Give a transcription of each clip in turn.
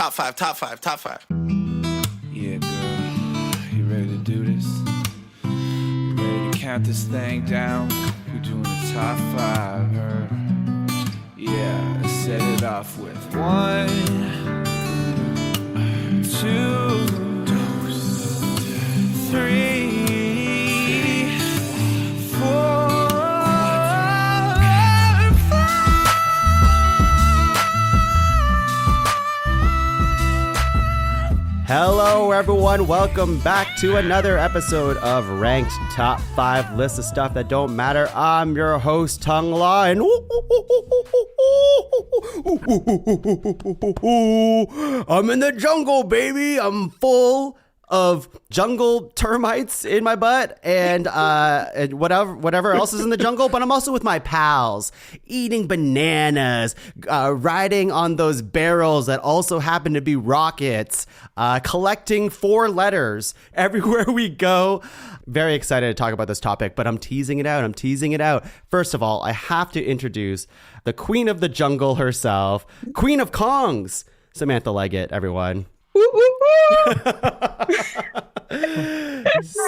Top five, top five, top five. Yeah, girl, you ready to do this? You ready to count this thing down? We're doing the top five, her. Yeah, let's set it off with 1, 2, 3, 4. Hello, everyone. Welcome back to another episode of Ranked Top 5 List of Stuff That Don't Matter. I'm your host, Tuong La, and I'm in the jungle, baby. I'm full of jungle termites in my butt and whatever else is in the jungle, but I'm also with my pals, eating bananas, riding on those barrels that also happen to be rockets, collecting 4 letters everywhere we go. Very excited to talk about this topic, but I'm teasing it out. First of all, I have to introduce the queen of the jungle herself, Queen of Kongs, Samantha Leggatt, everyone.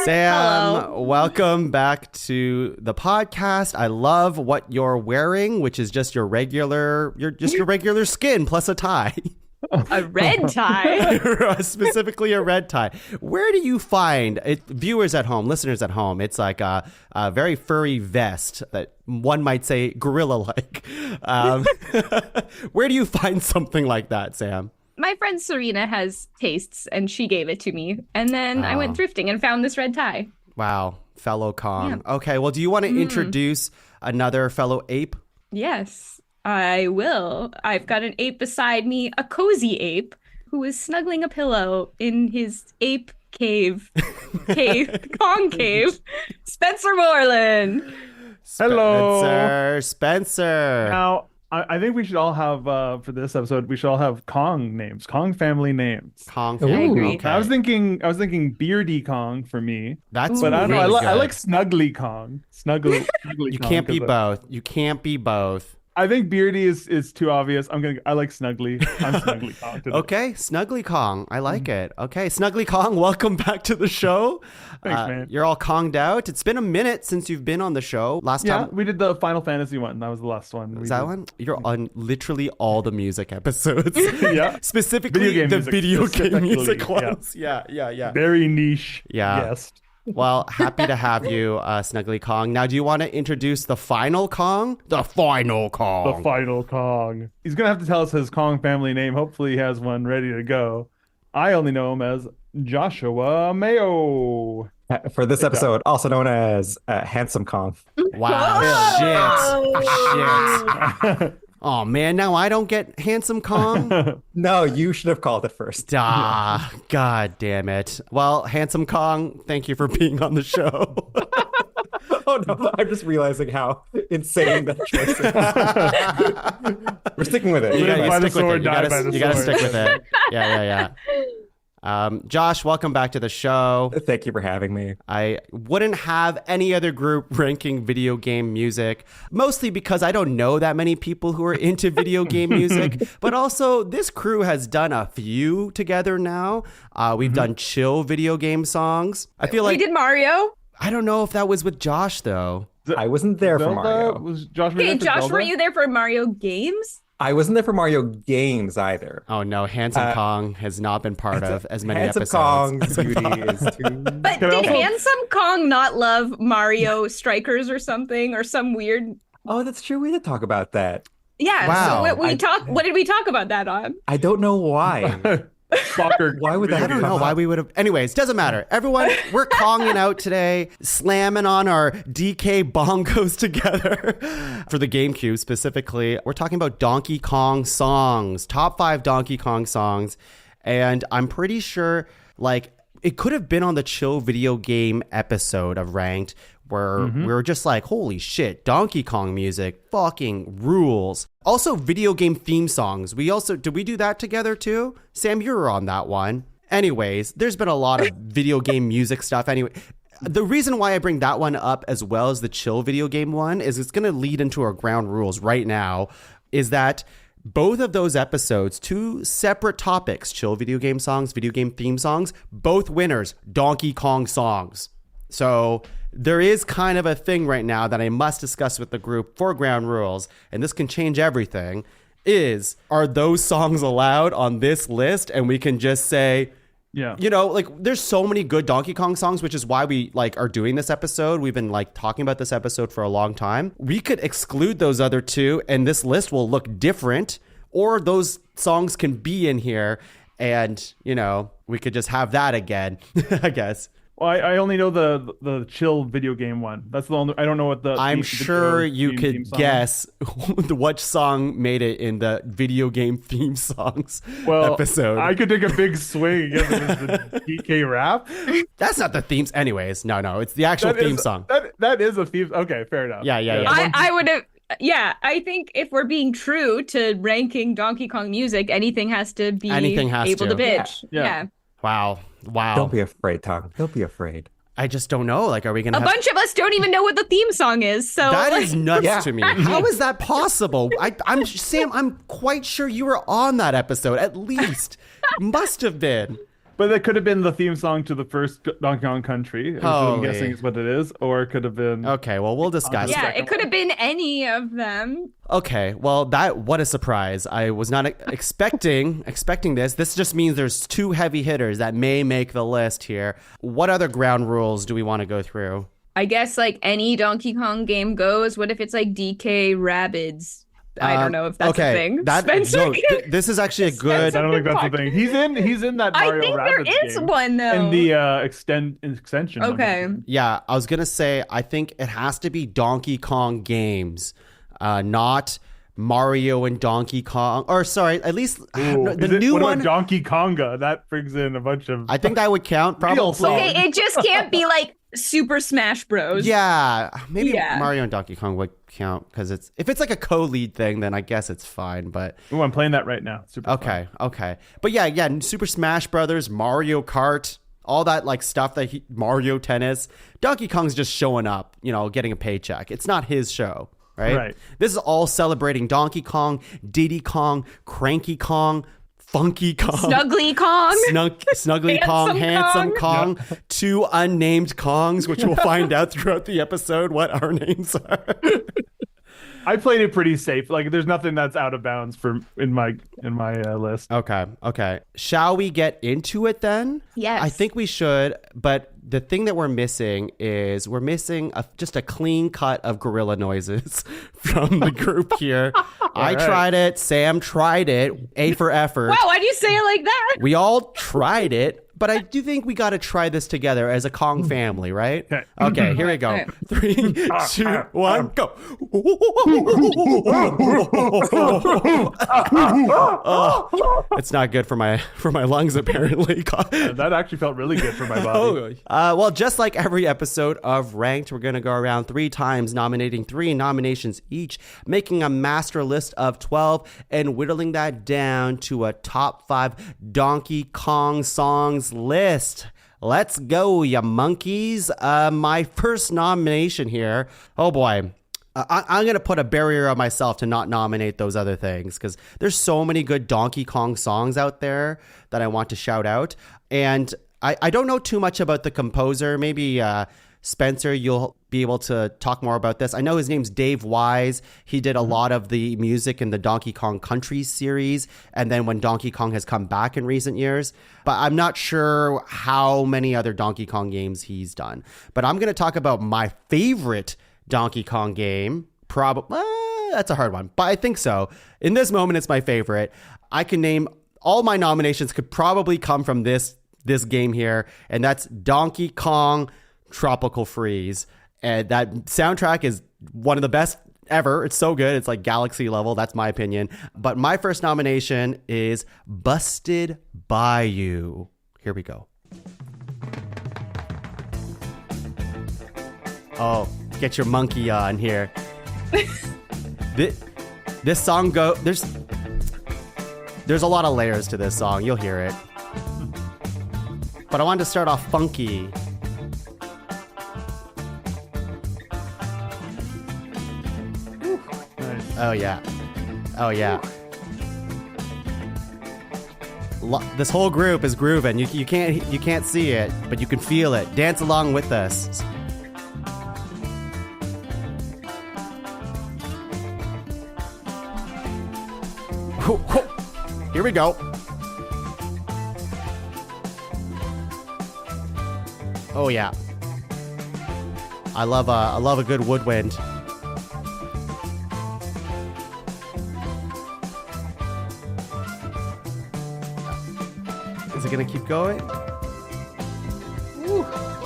Sam, hello. Welcome back to the podcast. I love what you're wearing, which is just your regular skin plus a tie. A red tie? Specifically a red tie. Where do you find it, viewers at home, listeners at home? It's like a very furry vest that one might say gorilla-like. Where do you find something like that, Sam? My friend Serena has tastes, and she gave it to me. And then I went thrifting and found this red tie. Wow. Fellow Kong. Yeah. Okay, well, do you want to introduce another fellow ape? Yes, I will. I've got an ape beside me, a cozy ape, who is snuggling a pillow in his ape cave, Kong cave, Spencer Moreland. Hello. Spencer. Now, I think we should all have, for this episode, we should all have Kong names, Kong family names. Kong I family. agree. Okay. I was thinking Beardy Kong for me. That's but I don't know. really I like good. Snuggly Kong. Snuggly You Kong, can't be 'cause both. You can't be both. I think Beardy is too obvious. I like Snuggly. I'm Snuggly Kong today. Okay, Snuggly Kong. I like it. Okay, Snuggly Kong, welcome back to the show. Thanks, man. You're all Konged out. It's been a minute since you've been on the show. Last Yeah, time. we did the Final Fantasy one. That was the last one. Was that one? You're on literally all the music episodes. Yeah. Specifically Video game the music, video game specifically, music yeah. ones. Yeah. Very niche. Yeah. Yes. Well, happy to have you, Snuggly Kong. Now, do you want to introduce the final Kong? The final Kong. The final Kong. He's going to have to tell us his Kong family name. Hopefully he has one ready to go. I only know him as Joshua Mayo. For this episode, also known as Handsome Kong. Wow. Shit. Oh, man, now I don't get Handsome Kong? No, you should have called it first. God damn it. Well, Handsome Kong, thank you for being on the show. Oh, no, I'm just realizing how insane that choice is. We're sticking with it. You Live by gotta the stick with sword, it. die by the You gotta sword. stick with it. Yeah. Josh, welcome back to the show. Thank you for having me. I wouldn't have any other group ranking video game music, mostly because I don't know that many people who are into video game music, but also this crew has done a few together now. We've done chill video game songs. I feel like We did Mario. I don't know if that was with Josh though. I wasn't there for Zelda? Mario. Was Josh Hey, Josh, were you there for Mario games? I wasn't there for Mario games either. Oh no, Handsome Kong has not been part of as many Handsome episodes. Kong's beauty is too... But did Handsome Kong not love Mario Strikers or something, or some weird? Oh, that's true. We did talk about that. Yeah. Wow. So what did we talk about that on? I don't know why. Soccer. Why would that I don't know why we would have. Anyways, doesn't matter. Everyone, we're Konging out today, slamming on our DK Bongos together for the GameCube specifically. We're talking about Donkey Kong songs, top 5 Donkey Kong songs. And I'm pretty sure, like, it could have been on the chill video game episode of Ranked where we were just like, holy shit, Donkey Kong music fucking rules. Also, video game theme songs. Did we do that together too? Sam, you were on that one. Anyways, there's been a lot of video game music stuff. Anyway, the reason why I bring that one up as well as the chill video game one is it's going to lead into our ground rules right now, is that both of those episodes, two separate topics, chill video game songs, video game theme songs, both winners, Donkey Kong songs. So there is kind of a thing right now that I must discuss with the group for ground rules, and this can change everything, are those songs allowed on this list? And we can just say, Yeah. you know, like there's so many good Donkey Kong songs, which is why we like are doing this episode. We've been like talking about this episode for a long time. We could exclude those other two and this list will look different, or those songs can be in here and, you know, we could just have that again, I guess. Well, I only know the chill video game one. That's the only. I don't know what the. I'm the sure you theme could song guess what song made it in the video game theme songs episode. I could take a big swing if it was the DK rap. That's not the themes. Anyways, no, it's the actual theme song. That is a theme. Okay, fair enough. Yeah. I would have. Yeah, I think if we're being true to ranking Donkey Kong music, anything has to be able to bitch. Yeah. Wow. Don't be afraid, Tom. Don't be afraid. I just don't know. Like, are we going to A bunch of us don't even know what the theme song is. So That is nuts Yeah. to me. How is that possible? I'm Sam, I'm quite sure you were on that episode, at least. Must have been. But that could have been the theme song to the first Donkey Kong Country, which I'm Holy. guessing is what it is, or it could have been. Okay, well, we'll discuss. yeah, it could have been any of them. Okay, well, what a surprise. I was not expecting this. This just means there's two heavy hitters that may make the list here. What other ground rules do we want to go through? I guess like any Donkey Kong game goes. What if it's like DK Rabbids? I don't know if that's a thing. Spencer, This is actually a good. I don't think that's the thing. He's in that I Mario think there Rabbids is game. one though. In the extension. Okay. Yeah, I was gonna say I think it has to be Donkey Kong games, not Mario and Donkey Kong. Or sorry, at least the new what one. about Donkey Konga? That brings in a bunch of. I think that would count probably. songs. Okay, it just can't be like Super Smash Bros. Yeah, maybe Yeah. Mario and Donkey Kong would count because if it's like a co-lead thing, then I guess it's fine. But Ooh, I'm playing that right now. Super fun. okay. But yeah, Super Smash Brothers, Mario Kart, all that like stuff Mario Tennis. Donkey Kong's just showing up, you know, getting a paycheck. It's not his show, right? Right. This is all celebrating Donkey Kong, Diddy Kong, Cranky Kong, Funky Kong. Snuggly Kong. Snuggly Kong, Handsome Kong. Kong, two unnamed Kongs, which we'll find out throughout the episode what our names are. I played it pretty safe. Like, there's nothing that's out of bounds in my list. Okay. Shall we get into it then? Yes. I think we should, but the thing that we're missing is just a clean cut of gorilla noises from the group here. I tried it. Sam tried it. A for effort. Wow, why do you say it like that? We all tried it, but I do think we got to try this together as a Kong family, right? Okay, here we go. Okay. 3, 2, 1, go. It's not good for my lungs, apparently. That actually felt really good for my body. Well, just like every episode of Ranked, we're going to go around 3 times, nominating 3 nominations each, making a master list of 12, and whittling that down to a top 5 Donkey Kong songs list. Let's go, ya monkeys. My first nomination here. Oh boy. I'm going to put a barrier on myself to not nominate those other things because there's so many good Donkey Kong songs out there that I want to shout out. And I don't know too much about the composer. Maybe Spencer, you'll be able to talk more about this. I know his name's Dave Wise. He did a lot of the music in the Donkey Kong Country series, and then when Donkey Kong has come back in recent years. But I'm not sure how many other Donkey Kong games he's done. But I'm going to talk about my favorite Donkey Kong game. Probably that's a hard one, but I think so. In this moment, it's my favorite. I can name all my nominations could probably come from this game here, and that's Donkey Kong Tropical Freeze. And that soundtrack is one of the best ever. It's so good. It's like galaxy level. That's my opinion. But my first nomination is Busted Bayou. Here we go. Oh, get your monkey on here. This song there's a lot of layers to this song. You'll hear it. But I wanted to start off funky. Nice. Oh yeah. This whole group is grooving. You can't see it, but you can feel it. Dance along with us. Here we go. Oh yeah. I love a good woodwind. Is it gonna keep going?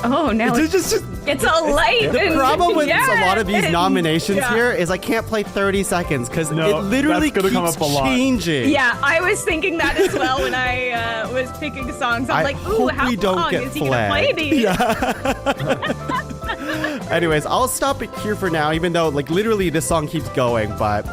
Oh, now It's just it's all light. the problem with a lot of these and- nominations yeah. here is I can't play 30 seconds because No, it literally that's gonna keeps come up a lot. changing. Yeah, I was thinking that as well when I was picking songs. I'm I like, ooh, hope how we don't long get is he gonna play flagged. these? Anyways, I'll stop it here for now, even though like literally this song keeps going, but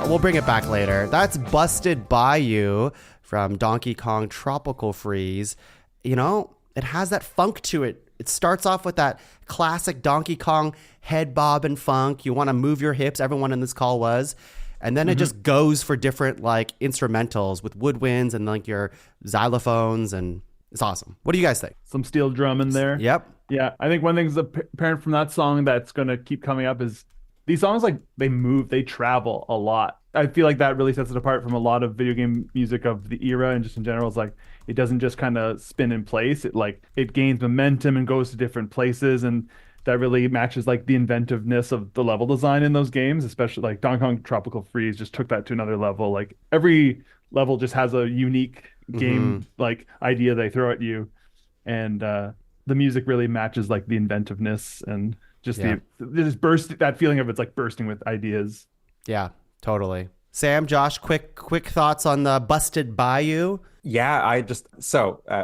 we'll bring it back later. That's Busted by You from Donkey Kong Tropical Freeze. You know, it has that funk to it. It starts off with that classic Donkey Kong head bob and funk. You want to move your hips. Everyone in this call was. And then it just goes for different like instrumentals with woodwinds and like your xylophones, and it's awesome. What do you guys think? Some steel drum in there. Yep. Yeah, I think one thing's apparent from that song that's going to keep coming up is these songs, like, they move, they travel a lot. I feel like that really sets it apart from a lot of video game music of the era, and just in general, it's like it doesn't just kind of spin in place. It gains momentum and goes to different places, and that really matches like the inventiveness of the level design in those games, especially like Donkey Kong Tropical Freeze just took that to another level. Like every level just has a unique game like idea they throw at you, and the music really matches like the inventiveness and just that feeling of it's like bursting with ideas. Yeah, totally. Sam, Josh, quick thoughts on the Busted by You. Yeah,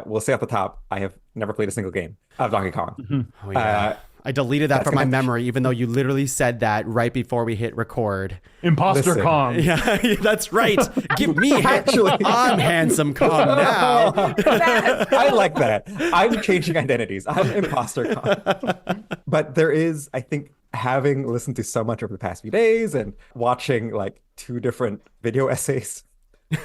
we'll say off the top, I have never played a single game of Donkey Kong. Oh, yeah. I deleted that from my gonna- memory, even though you literally said that right before we hit record. Imposter Listen. Kong. Yeah, that's right. Give me Actually- I'm handsome Kong now. I like that. I'm changing identities. I'm imposter Kong. But there is, I think, having listened to so much over the past few days and watching like 2 different video essays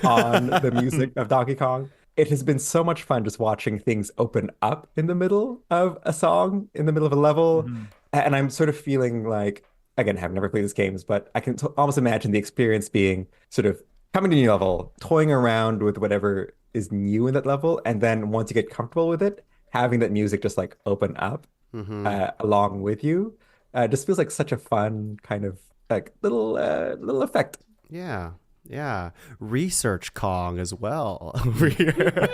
on the music of Donkey Kong, it has been so much fun just watching things open up in the middle of a song, in the middle of a level. And I'm sort of feeling like, again, I've never played these games, but I can almost imagine the experience being sort of coming to a new level, toying around with whatever is new in that level. And then once you get comfortable with it, having that music just like open up along with you. Just feels like such a fun kind of like little effect. Yeah. Research Kong as well over here.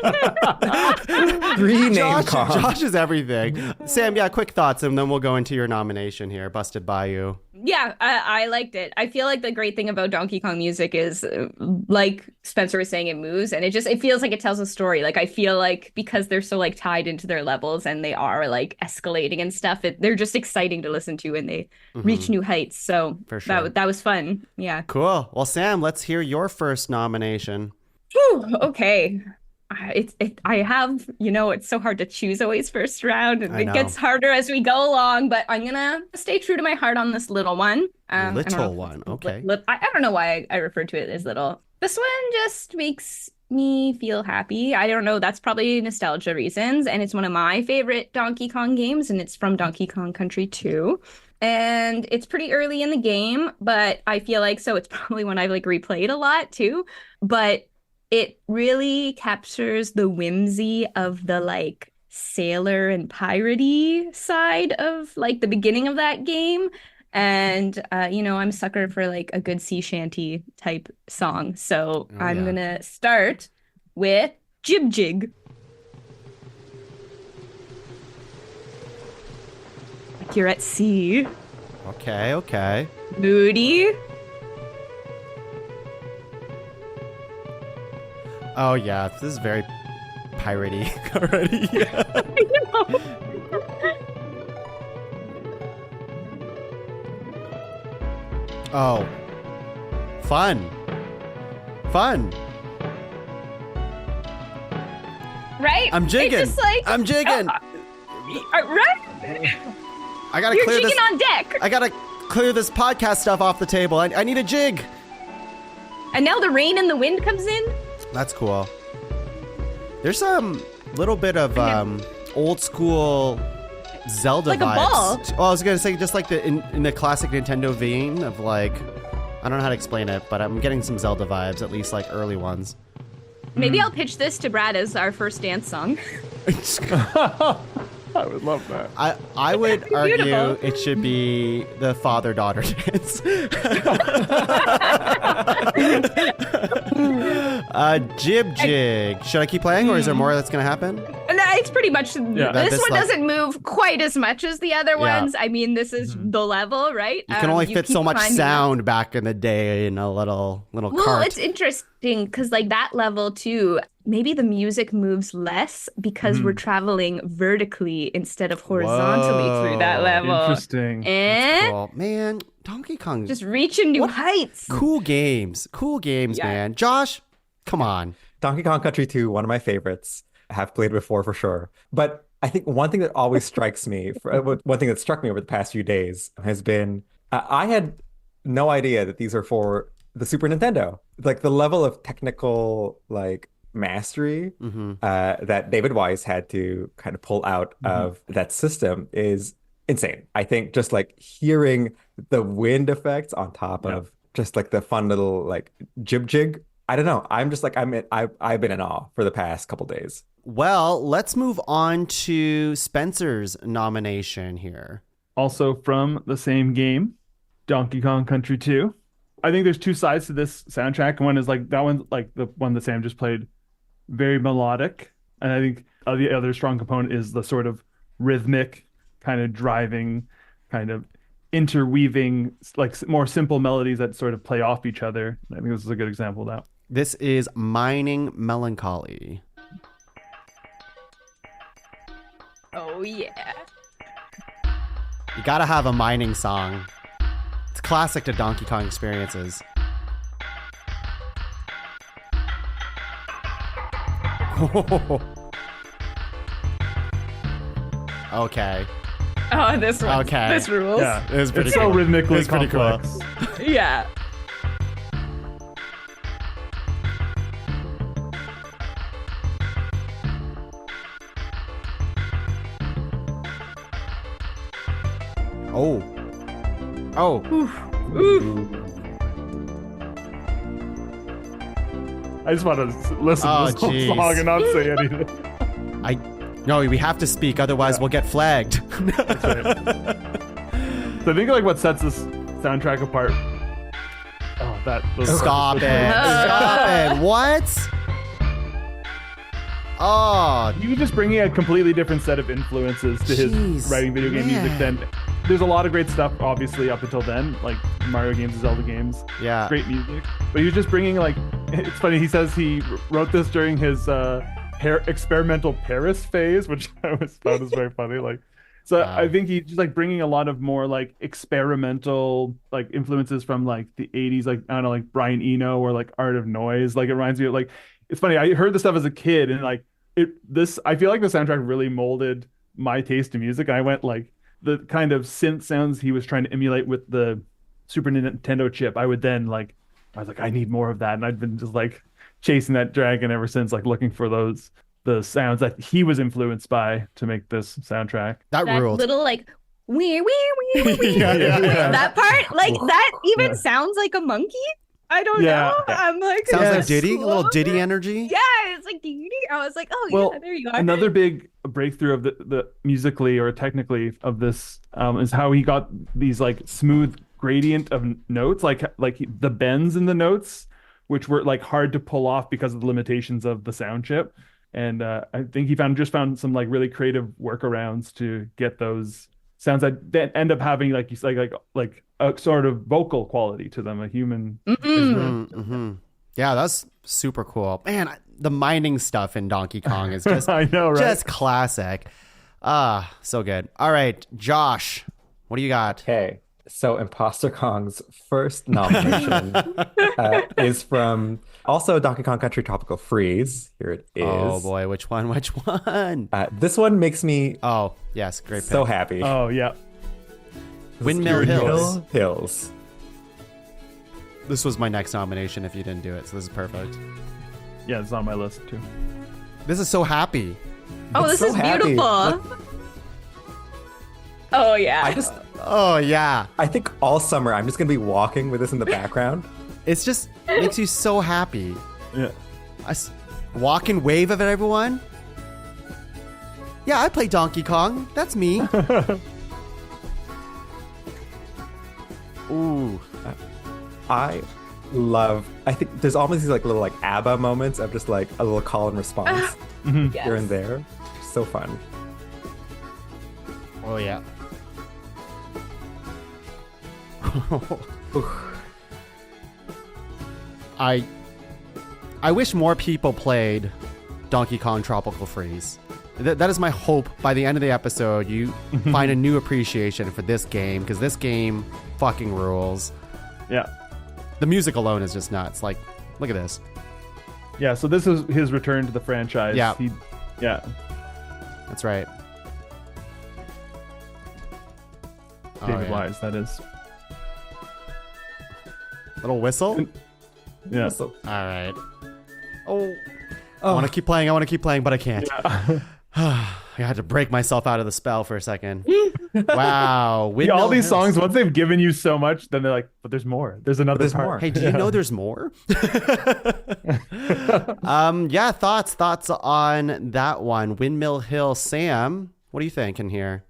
Rename Kong. Josh is everything. Sam, quick thoughts, and then we'll go into your nomination here, Busted by You. Yeah, I liked it. I feel like the great thing about Donkey Kong music is, like Spencer was saying, it moves, and it feels like it tells a story. Like I feel like because they're so like tied into their levels and they are like escalating and stuff, they're just exciting to listen to, and they reach new heights. So For sure. that was fun. Yeah. Cool. Well, Sam, let's hear your first nomination. Whew, okay. I have, it's so hard to choose always first round, and I it know. gets harder as we go along, but I'm gonna stay true to my heart on this little one. I don't know Little if one, it's okay. I don't know why I refer to it as little. This one just makes me feel happy. I don't know, that's probably nostalgia reasons, and it's one of my favorite Donkey Kong games, and it's from Donkey Kong Country 2. And it's pretty early in the game, but I feel like it's probably one I've like replayed a lot too. But it really captures the whimsy of the like sailor and piratey side of like the beginning of that game. And I'm a sucker for like a good sea shanty type song. So I'm gonna start with Jib Jig. Like you're at sea. Okay. Moody. Oh, yeah. This is very piratey already. Oh. Fun. Right? I'm jigging. It's just like, I'm jigging. right? I gotta You're clear jigging this. on deck. I gotta clear this podcast stuff off the table. I need a jig. And now the rain and the wind comes in. That's cool. There's some little bit of old school Zelda Like a vibes. ball. Oh, I was gonna say just like in the classic Nintendo vein of like, I don't know how to explain it, but I'm getting some Zelda vibes, at least like early ones. Maybe I'll pitch this to Brad as our first dance song. I would love that. I would argue beautiful. it should be the father-daughter dance. Jib jig. Should I keep playing, or is there more that's gonna happen? No, it's pretty much. Yeah. This This one like- doesn't move quite as much as the other Yeah. ones. I mean, this is the level, right? You can only fit so keep much climbing up. sound back in the day in a little Well, cart. it's interesting because like that level too, maybe the music moves less because we're traveling vertically instead of horizontally through that Whoa. level. Interesting. Cool. Man, Donkey Kong. Just reaching new heights. Cool games, Yeah. man. Josh, come on. Donkey Kong Country 2, one of my favorites. I have played before for sure. But I think one thing that always strikes me, one thing that struck me over the past few days has been I had no idea that these are for the Super Nintendo. Like the level of technical like mastery that David Wise had to kind of pull out of that system is insane. I think just like hearing the wind effects on top of just like the fun little like jib jig. I don't know. I'm just like I've been in awe for the past couple days. Well, let's move on to Spencer's nomination here. Also from the same game, Donkey Kong Country 2. I think there's two sides to this soundtrack. One is like that one, like the one that Sam just played, very melodic. And I think the other strong component is the sort of rhythmic, kind of driving, kind of interweaving, like more simple melodies that sort of play off each other. I think this is a good example of that. This is Mining Melancholy. Oh yeah. You gotta have a mining song. It's classic to Donkey Kong experiences. Okay. Oh, this one. Okay. This rules. Yeah, It was pretty it's so cool. rhythmically It was pretty cool. complex. Yeah. Oh. Oh. I just want to listen Oh, to this whole jeez. song and not say anything. No, we have to speak, otherwise we'll get flagged. That's right. So I think like what sets this soundtrack apart. Oh, Stop it. Stop it. What? Oh, He was just bringing a completely different set of influences to his Jeez, writing video game music man. than. There's a lot of great stuff, obviously, up until then, like Mario games, Zelda games, yeah. great music. But he was just bringing like, it's funny. He says he wrote this during his experimental Paris phase, which I always found was very funny. Like, so Wow. I think he's just like bringing a lot of more like experimental like influences from like the 80s, like I don't know, like Brian Eno or like Art of Noise. Like it reminds me of like, it's funny. I heard this stuff as a kid and like I feel like the soundtrack really molded my taste in music. I went like the kind of synth sounds he was trying to emulate with the Super Nintendo chip. I was like, I need more of that. And I've been just like chasing that dragon ever since, like looking for the sounds that he was influenced by to make this soundtrack. That That ruled. little like wee wee wee wee wee. Yeah. That part, like that even sounds like a monkey. I don't Yeah. know. I'm like, Sounds is like that Diddy, a little slow? Diddy energy. Yeah, it's like dee. I was like, oh Well, yeah, there you are. Another big breakthrough of the musically or technically of this is how he got these like smooth gradient of notes, like the bends in the notes, which were like hard to pull off because of the limitations of the sound chip. And I think he found some like really creative workarounds to get those sounds that end up having like you say like a sort of vocal quality to them, a human. Mm-hmm. Yeah, that's super cool. Man, the mining stuff in Donkey Kong is just I know, right? just classic. Ah, so good. All right, Josh, what do you got? Okay, so Imposter Kong's first nomination is from also Donkey Kong Country Tropical Freeze. Here it is. Oh boy, which one? Which one? This one makes me Oh, yes, great pick. so happy. Oh yeah. Windmill Hills. Hills. This was my next nomination if you didn't do it, so this is perfect. Yeah, it's on my list too. This is so happy. Oh, It's this so is happy. beautiful. Oh yeah. Oh, yeah. I think all summer I'm just gonna be walking with this in the background. It's just makes you so happy. Yeah. Walk and wave at everyone. Yeah, I play Donkey Kong. That's me. Ooh. I think there's almost these like little like ABBA moments of just like a little call and response Mm-hmm. Yes. here and there. So fun. Oh, yeah. I wish more people played Donkey Kong Tropical Freeze. That is my hope. By the end of the episode, you find a new appreciation for this game, because this game fucking rules. Yeah. The music alone is just nuts. Like, look at this. Yeah. So this is his return to the franchise. Yeah. Yeah. That's right. Oh, David yeah. Wise, that is. Little whistle? Yeah. So, All right. Oh. I want to keep playing, but I can't. Yeah. I had to break myself out of the spell for a second. Wow. Yeah, all Windmill these Hills. songs, once they've given you so much, then they're like, but there's more. There's another there's part. more. Hey, do you know there's more? Yeah, thoughts on that one. Windmill Hill. Sam, what do you think in here?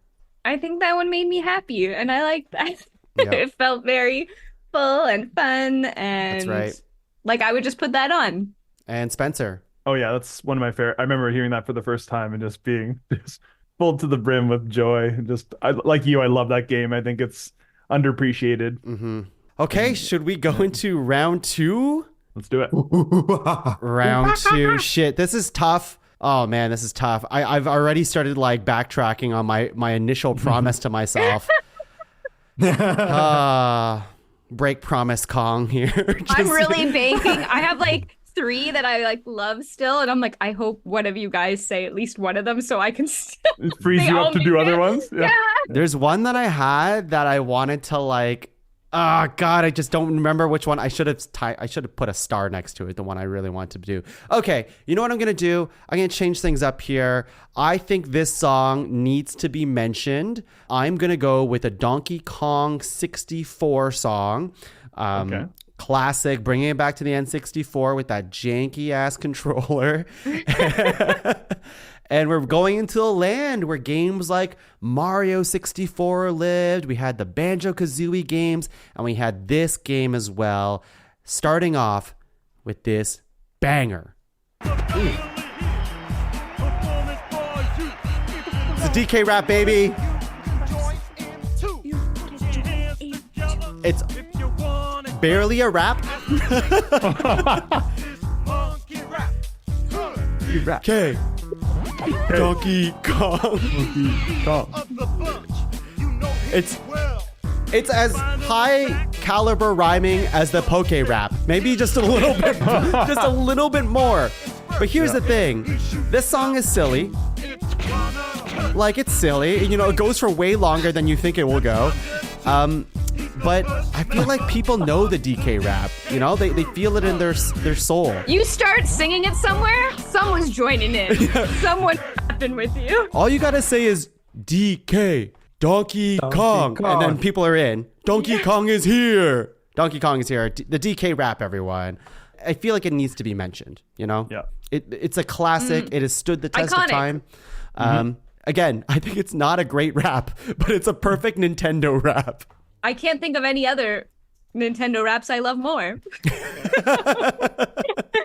I think that one made me happy, and I like that. Yeah. It felt very full and fun, and That's right. like I would just put that on. And Spencer. Oh yeah, that's one of my favorite. I remember hearing that for the first time and just being just full to the brim with joy. Like you, I love that game. I think it's underappreciated. Mm-hmm. Okay, should we go into round two? Let's do it. Round two. Shit, this is tough. Oh man, this is tough. I've already started like backtracking on my initial promise to myself. Break promise Kong here. I'm really banking. I have like 3 that I like love still, and I'm like, I hope one of you guys say at least one of them so I can still. It frees They you all up to make do it. other ones. Yeah. There's one that I had that I wanted to like. Oh God, I just don't remember which one. I should have put a star next to it. The one I really want to do. Okay, you know what I'm gonna do? I'm gonna change things up here. I think this song needs to be mentioned. I'm gonna go with a Donkey Kong 64 song. Okay. Classic, bringing it back to the N64 with that janky ass controller. And we're going into a land where games like Mario 64 lived. We had the Banjo-Kazooie games, and we had this game as well. Starting off with this banger. It's a DK rap, baby. It's barely a rap. Okay. Donkey Kong. It's as high caliber rhyming as the Poke rap. Maybe just a little bit, just a little bit more. But here's the thing: this song is silly. Like, it's silly. You know, it goes for way longer than you think it will go. But I feel like people know the DK rap. You know, they feel it in their soul. You start singing it somewhere, someone's joining in. Someone rapping with you. All you gotta say is DK, Donkey Kong, and then people are in. Donkey Kong is here. Donkey Kong is here. The DK rap, everyone. I feel like it needs to be mentioned. You know, Yeah. It's a classic. It has stood the test Iconic. of time. Again, I think it's not a great rap, but it's a perfect Nintendo rap. I can't think of any other Nintendo raps I love more.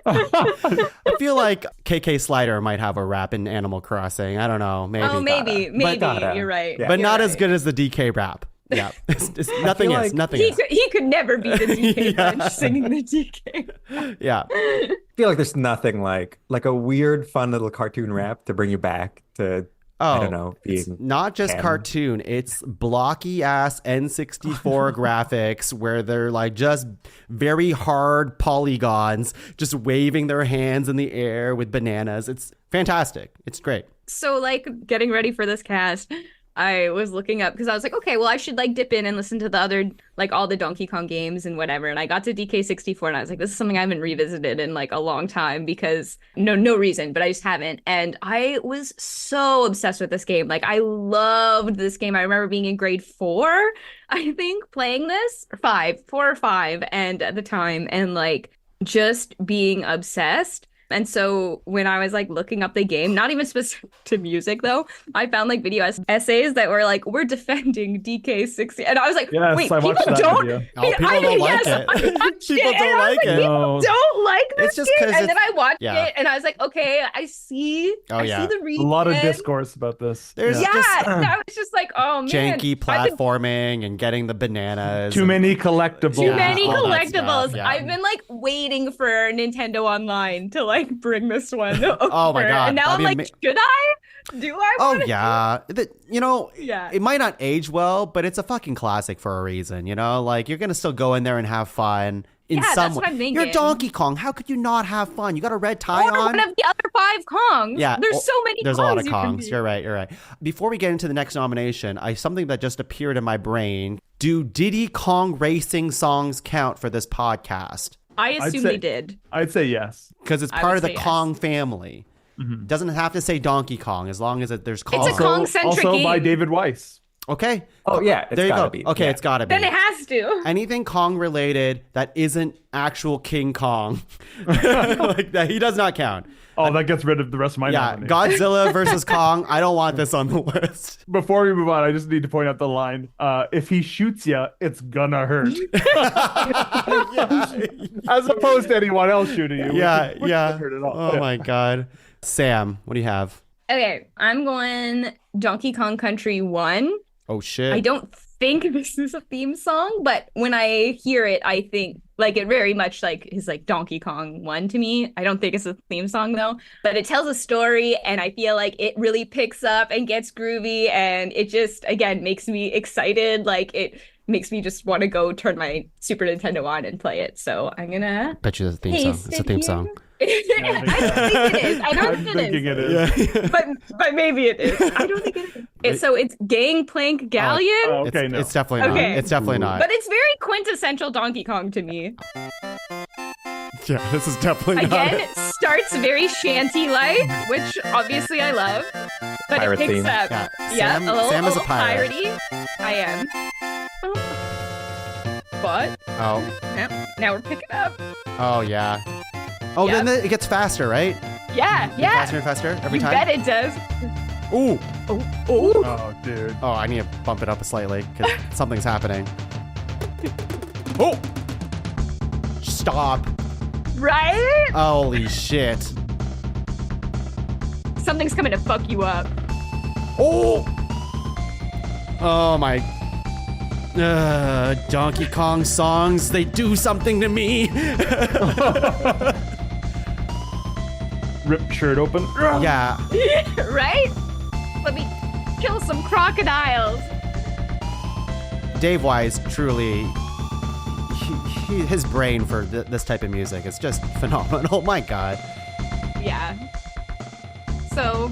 I feel like KK Slider might have a rap in Animal Crossing. I don't know. Maybe. Oh, maybe. gotta. You're right. Yeah. But You're not as right. good as the DK rap. Yeah. It's nothing feel is. like Nothing He is. could never be the DK Yeah. bunch singing the DK. Yeah. I feel like there's nothing like a weird, fun little cartoon rap to bring you back to I don't know, it's being not just 10. cartoon. It's blocky ass N64 graphics where they're like just very hard polygons, just waving their hands in the air with bananas. It's fantastic. It's great. So, like, getting ready for this cast, I was looking up because I was like, okay, well, I should like dip in and listen to the other, like all the Donkey Kong games and whatever. And I got to DK64 and I was like, this is something I haven't revisited in like a long time because no reason, but I just haven't. And I was so obsessed with this game. Like I loved this game. I remember being in grade 4, I think, playing this, or 4 or 5, and at the time, and like just being obsessed. And so when I was like looking up the game, not even specific to music though, I found like video essays that were like, we're defending DK60. And I was like, Yes, wait, I people watched that don't. video. Oh, people don't like it. I watched People it, don't and I was like it. People don't like this It's just game. 'cause And then I watched yeah. it and I was like, okay, I see. Oh, I yeah. see the A reason. lot of discourse about this. There's Yeah, just I was just like, oh man. janky I've been platforming and getting the bananas. Too and- many collectibles. too Yeah, many all that collectibles. stuff, yeah. I've been like waiting for Nintendo Online to like bring this one. Oh my over. God, And now that'd I'm be like, should I? Do I? Oh wanna yeah, you know, Yeah. it might not age well, but it's a fucking classic for a reason. You know, like you're gonna still go in there and have fun in Yeah, some that's way. what I'm You're thinking. Donkey Kong. How could you not have fun? You got a red tie Or on. one of the other 5 Kongs. Yeah, There's oh, so many. There's a lot of you can Kongs. be. You're right. Before we get into the next nomination, something that just appeared in my brain. Do Diddy Kong racing songs count for this podcast? I assume say- they did. I'd say yes. Because it's I part would of the say yes. Kong family. Doesn't have to say Donkey Kong as long as there's Kong. It's a Kong-centric Also by game. David Weiss. Okay. Oh yeah, it's There you gotta go. be. Okay, Yeah. it's gotta be. Then it has to. Anything Kong related that isn't actual King Kong, like that, he does not count. Oh, that gets rid of the rest of my Yeah, nominations. Godzilla versus Kong. I don't want this on the list. Before we move on, I just need to point out the line. If he shoots you, it's gonna hurt. As opposed to anyone else shooting you. which Yeah. wouldn't hurt at all. Oh my God. Sam, what do you have? Okay, I'm going Donkey Kong Country 1. Oh shit. I don't think this is a theme song, but when I hear it, I think like it very much like is like Donkey Kong 1 to me. I don't think it's a theme song though, but it tells a story and I feel like it really picks up and gets groovy and it just again makes me excited. Like it makes me just want to go turn my Super Nintendo on and play it. So I'm gonna Bet you it's a theme song. paste It's a it theme here. song. I don't think it is. I don't I'm think thinking it it is. is. Yeah. But maybe it is. I don't think it is. So it's Gangplank Galleon. Oh, okay, it's, no. it's definitely not. Okay. It's definitely not. But it's very quintessential Donkey Kong to me. Yeah, this is definitely not. Again, it starts very shanty-like, which obviously I love. But Pirate it picks theme. up. Yeah, a little, Sam is a little pirate. piratey. I am. But Oh, now we're picking up. oh yeah. Oh, Yeah. then it gets faster, right? Yeah. Faster and faster every You time. bet it does. Ooh. Oh. Oh, dude. Oh, I need to bump it up slightly because something's happening. Oh! Stop. Right? Holy shit. Something's coming to fuck you up. Oh! Oh my. Donkey Kong songs, they do something to me. Rip shirt open. Yeah. Right? Let me kill some crocodiles. Dave Wise truly. His brain for this type of music is just phenomenal. My God. Yeah. So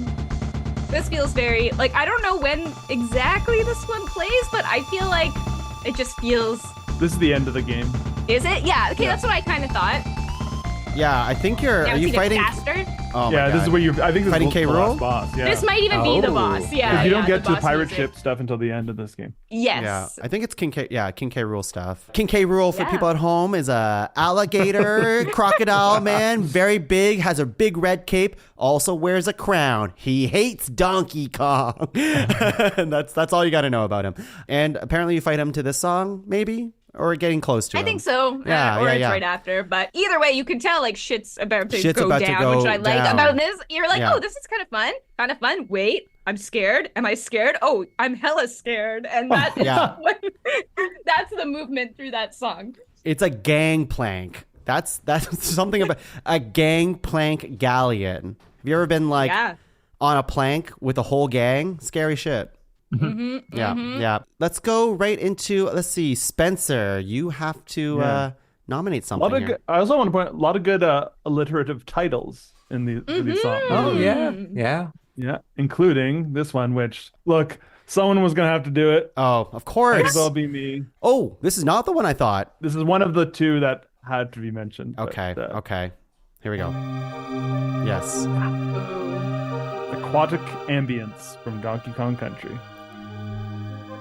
this feels very like I don't know when exactly this one plays, but I feel like it just feels. This is the end of the game. Is it? Yeah. Okay, that's what I kind of thought. Yeah, I think you're. Now Are it's you even fating? faster. Oh my Yeah, God. this is where you're. I think this Fighting is K. the Rool? last boss. Yeah. This might even be the Oh. boss. Yeah. Because you don't yeah, get the to boss pirate music. ship stuff until the end of this game. Yes. Yeah, I think it's King K. Yeah, King K. Rool stuff. King K. Rool for Yeah. people at home is a alligator crocodile man, very big, has a big red cape, also wears a crown. He hates Donkey Kong. And that's all you got to know about him. And apparently, you fight him to this song, maybe, or getting close to I him. think so. Yeah, or yeah, it's yeah. right after. But either way, you can tell like shit's about to Shit's go about to down, go which I like down. about this. You're like, Yeah. oh, this is kind of fun. Kind of fun. Wait, I'm scared. Am I scared? Oh, I'm hella scared. And that is Yeah. that's the movement through that song. It's a gangplank. That's something about a gangplank galleon. Have you ever been like Yeah. on a plank with a whole gang? Scary shit. Yeah, yeah. Let's go right into, let's see, Spencer, you have to nominate A something lot of here. I also want to point out a lot of good alliterative titles in these songs. Oh yeah. Yeah, including this one, which, look, someone was going to have to do it. Oh, of Might as course. well be me. Oh, this is not the one I thought. This is one of the two that had to be mentioned. but, Okay, okay. Here we go. Yes. Aquatic Ambience from Donkey Kong Country.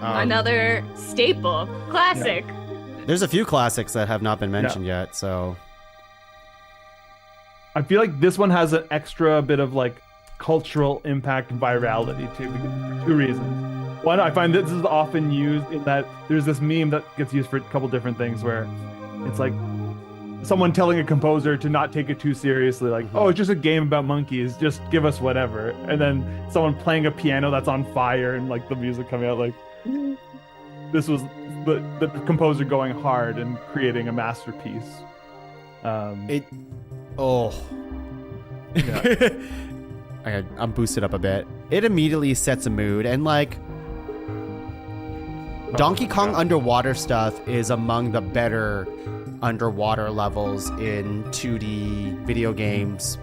Another staple, classic. There's a few classics that have not been mentioned yet, so I feel like this one has an extra bit of like cultural impact and virality too, for two reasons. One, I find this is often used in that there's this meme that gets used for a couple different things where it's like someone telling a composer to not take it too seriously, like, oh, it's just a game about monkeys, just give us whatever. And then someone playing a piano that's on fire and like the music coming out, like this was the composer going hard and creating a masterpiece. Okay, I'm boosted up a bit. It immediately sets a mood, and like Donkey Kong underwater stuff is among the better underwater levels in 2D video games,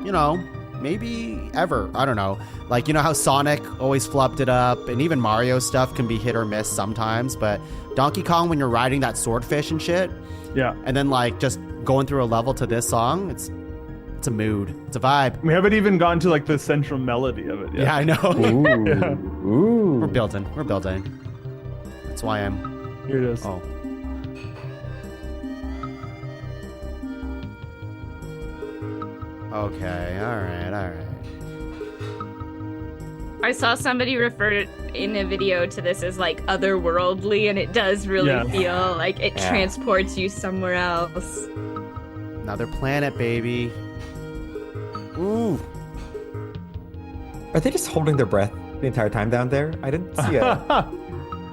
you know, maybe ever. I don't know. Like, you know how Sonic always flopped it up, and even Mario stuff can be hit or miss sometimes, but Donkey Kong, when you're riding that swordfish and shit, and then like just going through a level to this song, it's a mood. It's a vibe. We haven't even gotten to like the central melody of it yet. Yeah, I know. Ooh. Ooh. We're building. That's why I'm... Here it is. Oh. Okay, all right. I saw somebody refer in a video to this as like otherworldly, and it does really feel like it transports you somewhere else. Another planet, baby. Ooh. Are they just holding their breath the entire time down there? I didn't see it.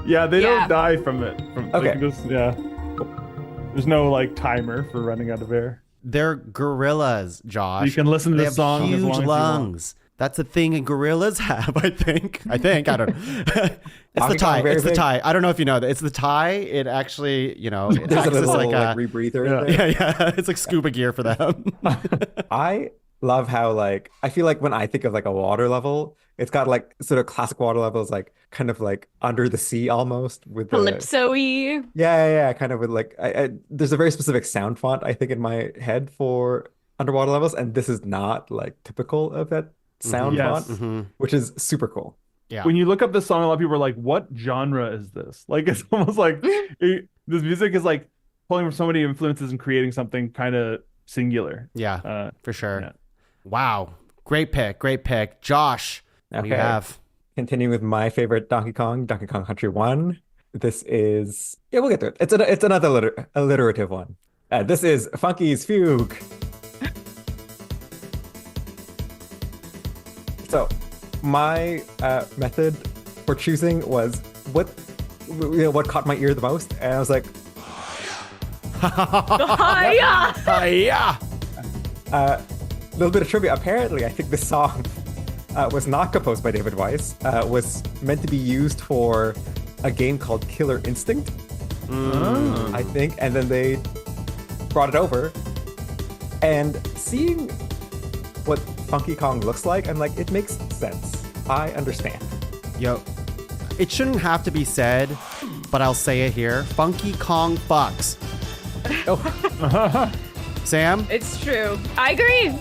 Yeah, they don't die from it. Okay. There's no like timer for running out of air. They're gorillas, Josh. You can listen to they the have song as huge long as you want. lungs. That's a thing gorillas have, I think. I don't know. It's the Donkey tie. Kong, very It's the big. tie. I don't know if you know that. It's the tie. It actually, you know, it There's acts a as little like a... rebreather in there. Yeah. It's like scuba gear for them. I love how like I feel like when I think of like a water level, it's got like sort of classic water levels, like kind of like under the sea almost with the Calypso-y. yeah, kind of with like there's a very specific sound font I think in my head for underwater levels, and this is not like typical of that sound Yes. font, which is super cool. Yeah. When you look up this song, a lot of people are like, "What genre is this?" Like it's almost like this music is like pulling from so many influences and creating something kind of singular. Yeah, for sure. yeah. Wow. Great pick. Josh, what do you Okay. have? Continuing with my favorite Donkey Kong Country 1. This is we'll get to it. It's another alliterative one. This is Funky's Fugue. So, my method for choosing was what caught my ear the most, and I was like, Yeah. a little bit of trivia. Apparently, I think this song was not composed by David Weiss. Was meant to be used for a game called Killer Instinct, I think, and then they brought it over. And seeing what Funky Kong looks like, I'm like, it makes sense. I understand. Yo, it shouldn't have to be said, but I'll say it here. Funky Kong fucks. Oh, Sam? It's true. I agree.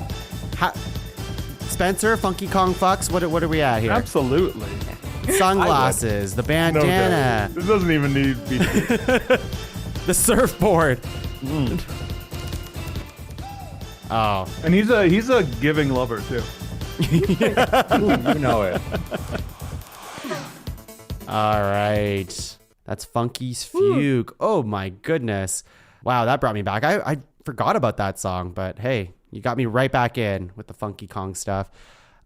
Spencer, Funky Kong fucks? What are we at here? Absolutely. Sunglasses, the No bandana, doubt. This doesn't even need to be. the surfboard. Oh. And he's a giving lover too. ooh, you know it. All right. That's Funky's Fugue. Oh my goodness. Wow, that brought me back. I forgot about that song, but hey, you got me right back in with the Funky Kong stuff.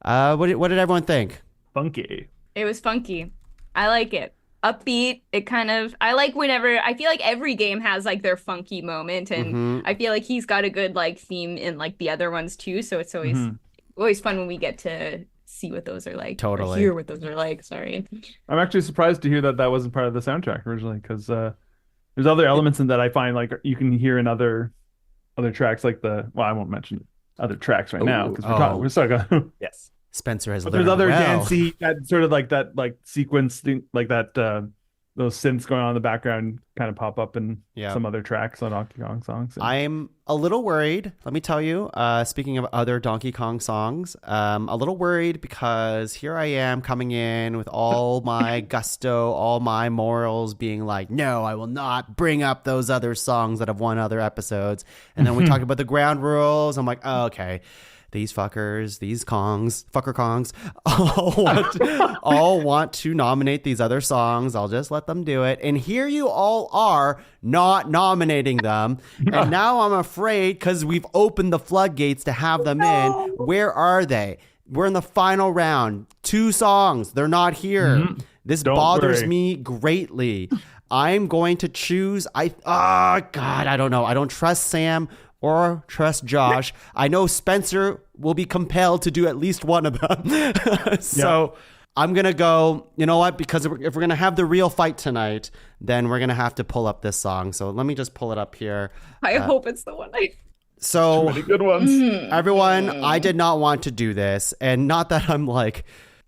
What did everyone think? Funky. It was funky. I like it. Upbeat. It kind of, I like whenever, I feel like every game has like their funky moment, and I feel like he's got a good like theme in like the other ones too. So it's always fun when we get to see what those are like. Or Totally. hear what those are like. Sorry. I'm actually surprised to hear that wasn't part of the soundtrack originally, because There's other elements in that I find like you can hear in other tracks, like I won't mention other tracks right now because we're stuck on. Yes. Spencer has But learned there's other well. dancey, that sort of like that like sequence thing, like that those synths going on in the background kind of pop up in some other tracks on Donkey Kong songs. I'm a little worried, let me tell you, speaking of other Donkey Kong songs, a little worried because here I am coming in with all my gusto, all my morals, being like, no, I will not bring up those other songs that have won other episodes. And then we talk about the ground rules. I'm like, oh, okay. These fuckers, these fucker Kongs, all want to nominate these other songs. I'll just let them do it. And here you all are not nominating them. And now I'm afraid because we've opened the floodgates to have them in. Where are they? We're in the final round. 2 songs. They're not here. This bothers me greatly. I'm going to choose. God, I don't know. I don't trust Sam or trust Josh. I know Spencer will be compelled to do at least one of them. So I'm going to go, you know what? Because if we're going to have the real fight tonight, then we're going to have to pull up this song. So let me just pull it up here. I hope it's the one I... So Really good ones. Everyone, I did not want to do this. And not that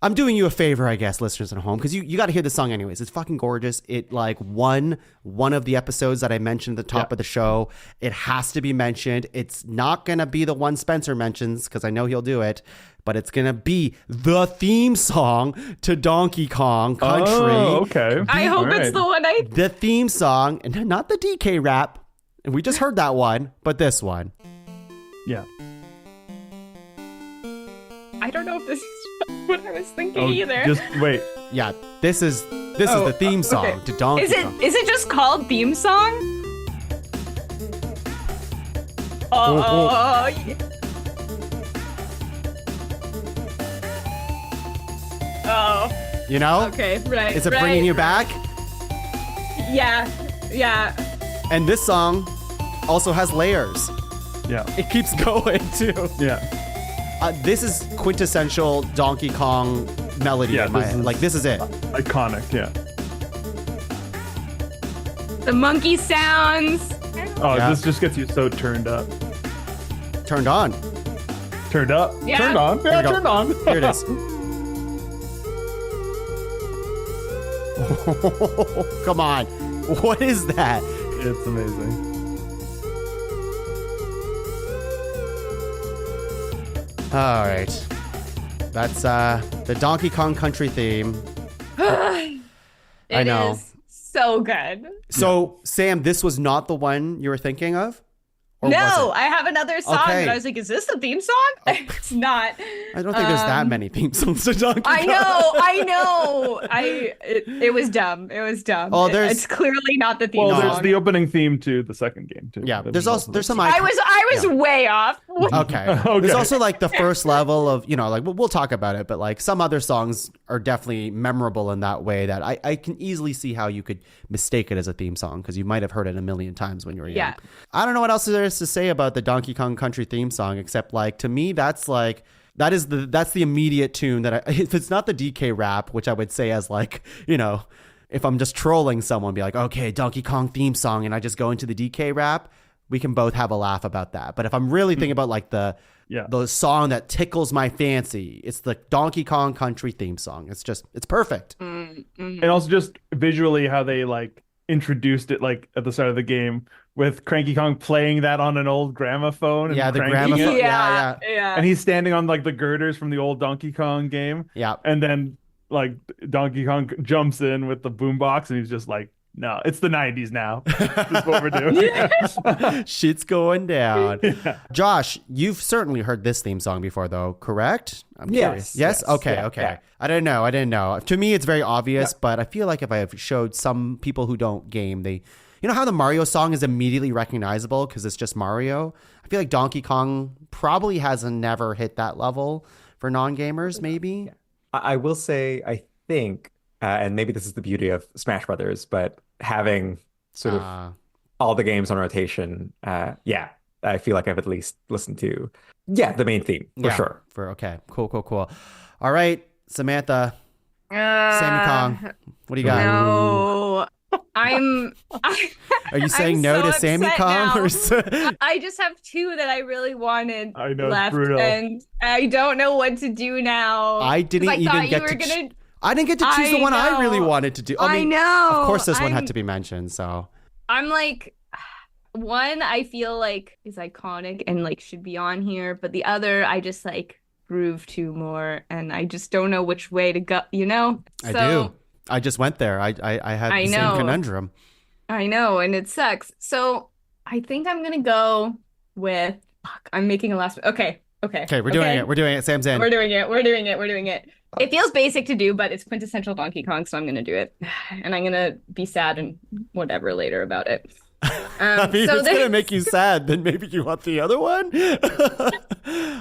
I'm doing you a favor, I guess, listeners at home, because you got to hear the song anyways. It's fucking gorgeous. It like won one of the episodes that I mentioned at the top of the show. It has to be mentioned. It's not going to be the one Spencer mentions because I know he'll do it, but it's going to be the theme song to Donkey Kong Country. Oh, okay. I hope it's the one I... The theme song, and not the DK rap. And we just heard that one, but this one. Yeah. I don't know if this is what I was thinking either. Just wait. Yeah, this is the theme song to Donkey Kong. Is it just called theme song? Oh. You know? Okay, right. Is it bringing you back? Yeah. And this song also has layers. Yeah. It keeps going too. Yeah. This is quintessential Donkey Kong melody in my head. Like, this is it. Iconic, yeah. The monkey sounds. Oh, Yeah. this just gets you so turned up. Turned on. Turned up? Yeah. Turned on? Here Yeah, we go. turned on. Here it is. Come on. What is that? It's amazing. All right. That's the Donkey Kong Country theme. I know. It is so good. So, Sam, this was not the one you were thinking of? Or No, was it? I have another song Okay. that I was like, is this the theme song? It's not. I don't think there's that many theme songs to Donkey Kong. I know. It was dumb. It was dumb. Oh, there's- It's clearly not the theme Well, song. there's the opening theme to the second game too. Yeah, That there's was there's some I was way off. Okay. Okay. There's also like the first level of, like, we'll talk about it, but like some other songs are definitely memorable in that way that I can easily see how you could mistake it as a theme song because you might have heard it a million times when you were young. Yeah. I don't know what else there is to say about the Donkey Kong Country theme song, except like, to me, that's the immediate tune that if it's not the DK rap, which I would say as like, if I'm just trolling someone, be like, okay, Donkey Kong theme song, and I just go into the DK rap, we can both have a laugh about that. But if I'm really thinking about like the song that tickles my fancy, it's the Donkey Kong Country theme song. It's perfect. And also just visually how they like introduced it like at the start of the game with Cranky Kong playing that on an old gramophone. And Yeah, the cranking gramophone. it. Yeah. And he's standing on like the girders from the old Donkey Kong game. Yeah. And then like Donkey Kong jumps in with the boombox and he's just like, no, it's the 90s now. That's what we're doing. Shit's going down. Yeah. Josh, you've certainly heard this theme song before, though, correct? I'm Yes, curious. Yes? yes. Okay, Yeah, okay. yeah. I didn't know. To me, it's very obvious, but I feel like if I have showed some people who don't game, they... You know how the Mario song is immediately recognizable because it's just Mario? I feel like Donkey Kong probably has never hit that level for non-gamers, maybe? I will say, I think, and maybe this is the beauty of Smash Brothers, but having sort of all the games on rotation, I feel like I've at least listened to, the main theme, for sure. Okay, cool. All right, Samantha, Sammy Kong, what do you got? No. I'm. Are you saying I'm no so to Sammy upset Kong? now. Or I just have two that I really wanted I know, it's left, brutal. and I don't know what to do now. I didn't 'Cause I even thought get you were to. gonna. I didn't get to choose the I one I really know. wanted to do. I know. Of course, this one had I'm- to be mentioned. So I'm like, one I feel like is iconic and like should be on here, but the other I just like groove to more, and I just don't know which way to go. I do. I just went there. I had I the same know. conundrum. I know, and it sucks. So I think I'm gonna go with. Fuck, I'm making a last. Okay. Okay, we're doing it. We're doing it. Sam's in. We're doing it. It feels basic to do, but it's quintessential Donkey Kong, so I'm gonna do it. And I'm gonna be sad and whatever later about it. I mean, so if it's gonna make you sad, then maybe you want the other one.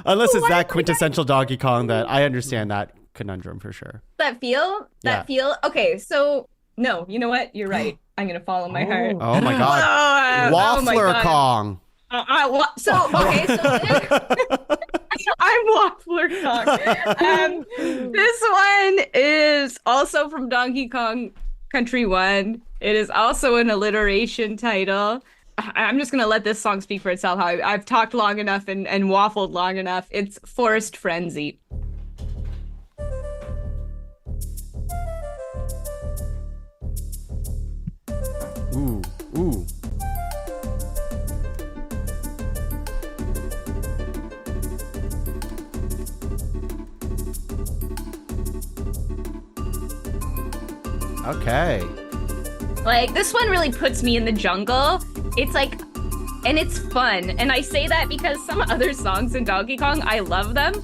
Unless it's that quintessential Donkey Kong that I understand that conundrum for sure. That feel. Okay, so no, you know what? You're right. I'm gonna follow my heart. Oh my god. Oh my Waffler God. Kong. So I'm Waffler Kong. This one is also from Donkey Kong Country 1. It is also an alliteration title. I'm just gonna let this song speak for itself. I've talked long enough and waffled long enough. It's Forest Frenzy. Ooh. Okay. Like, this one really puts me in the jungle. It's like, and it's fun. And I say that because some other songs in Donkey Kong, I love them,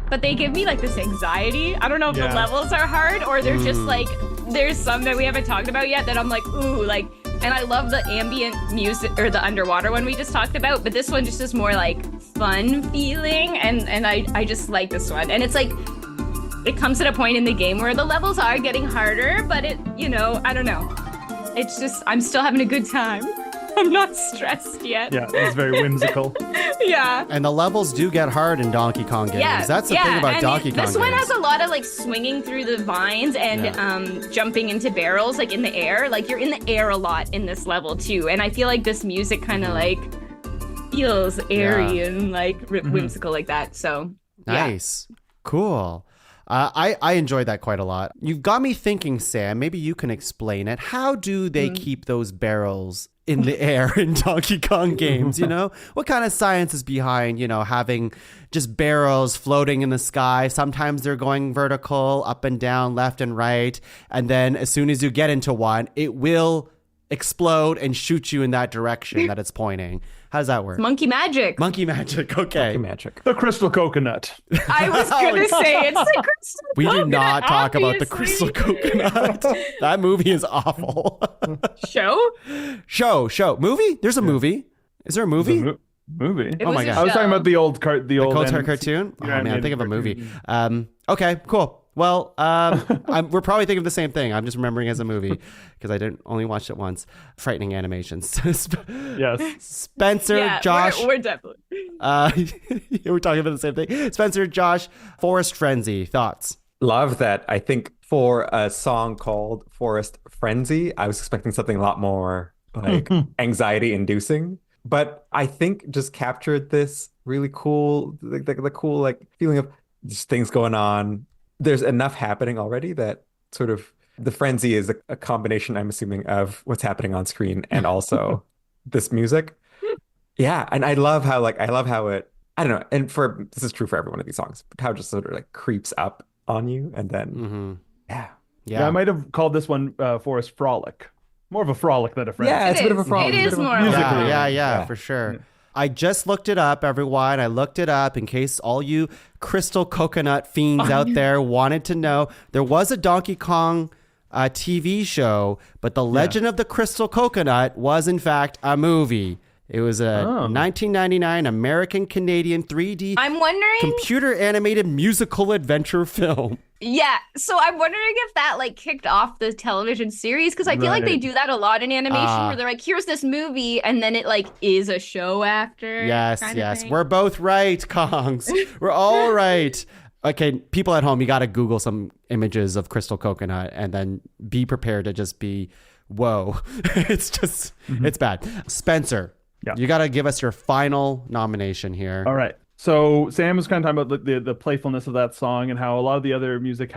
but they give me like this anxiety. I don't know if the Yeah. levels are hard or they're just like, there's some that we haven't talked about yet that I'm like, ooh, like, and I love the ambient music or the underwater one we just talked about, but this one just is more like fun feeling. And I just like this one. And it's like, it comes at a point in the game where the levels are getting harder, but it, I don't know. It's just, I'm still having a good time. I'm not stressed yet. Yeah, it's very whimsical. Yeah. And the levels do get hard in Donkey Kong games. That's the thing about and Donkey Kong this one games. has a lot of like swinging through the vines and jumping into barrels like in the air. Like you're in the air a lot in this level too. And I feel like this music kind of like feels airy and like whimsical like that. So Nice. Cool. I enjoyed that quite a lot. You've got me thinking, Sam, maybe you can explain it. How do they keep those barrels in the air in Donkey Kong games, What kind of science is behind, having just barrels floating in the sky? Sometimes they're going vertical, up and down, left and right. And then as soon as you get into one, it will explode and shoot you in that direction that it's pointing. How does that work? Monkey magic. Monkey magic. Okay. Monkey magic. The crystal coconut. I was gonna say it's the crystal We do coconut, not talk about the obviously. crystal coconut. That movie is awful. Show? Show. Movie? There's a movie. Is there a movie? Movie. It Oh was my a God. I was talking show. about the old Cold end- cartoon? Oh man, animated think of a movie. cartoon. Okay, cool. Well, we're probably thinking of the same thing. I'm just remembering as a movie because I didn't only watch it once. Frightening animations. Yes. Spencer, Yeah, Josh. we're definitely. We're talking about the same thing. Spencer, Josh, Forest Frenzy. Thoughts? Love that. I think for a song called Forest Frenzy, I was expecting something a lot more like anxiety inducing. But I think just captured this really cool, the cool like feeling of just things going on. There's enough happening already that sort of the frenzy is a combination, I'm assuming, of what's happening on screen and also this music. Yeah, and I love how it, I don't know, and this is true for every one of these songs, but how it just sort of like creeps up on you and then yeah. Yeah, I might have called this one Forest Frolic. More of a frolic than a frenzy. Yeah, it's a bit of a is. frolic. It It's a is bit of a more of a music frolic. video. Yeah, for sure. I just looked it up, everyone. I looked it up in case all you crystal coconut fiends out there wanted to know. There was a Donkey Kong TV show, but The Legend of the Crystal Coconut was, in fact, a movie. It was a 1999 American-Canadian 3D I'm wondering. computer animated musical adventure film. Yeah, so I'm wondering if that like kicked off the television series because I feel like they Right. do that a lot in animation where they're like, here's this movie, and then it like is a show after. Yes, kind of yes. thing. We're both right, Kongs. We're all right. Okay, people at home, you got to Google some images of crystal coconut and then be prepared to just be whoa. It's just, it's bad. Spencer, Yeah. you got to give us your final nomination here. All right. So Sam was kind of talking about the playfulness of that song and how a lot of the other music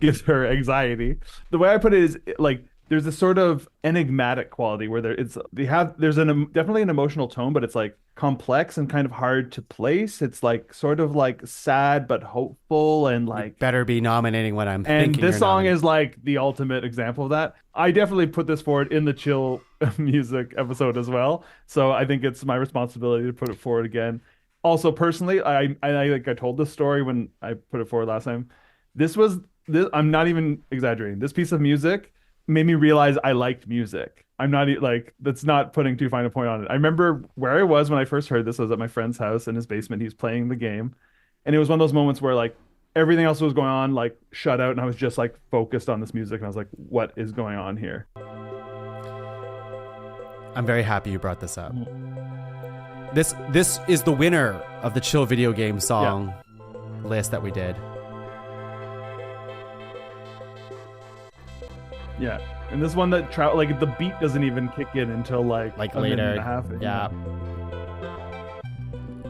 gives her anxiety. The way I put it is like there's this sort of enigmatic quality where there's definitely an emotional tone, but it's like complex and kind of hard to place. It's like sort of like sad but hopeful and like Better be nominating what I'm and thinking. this you're song nominating. is like the ultimate example of that. I definitely put this forward in the chill music episode as well. So I think it's my responsibility to put it forward again. Also, personally, I like I told this story when I put it forward last time. I'm not even exaggerating. This piece of music made me realize I liked music. I'm not like, that's not putting too fine a point on it. I remember where I was when I first heard this. I was at my friend's house in his basement. He's playing the game. And it was one of those moments where like everything else was going on, like shut out. And I was just like focused on this music. And I was like, what is going on here? I'm very happy you brought this up. This is the winner of the chill video game song list that we did. Yeah. And this one that like the beat doesn't even kick in until like a minute later. and a half. Yeah.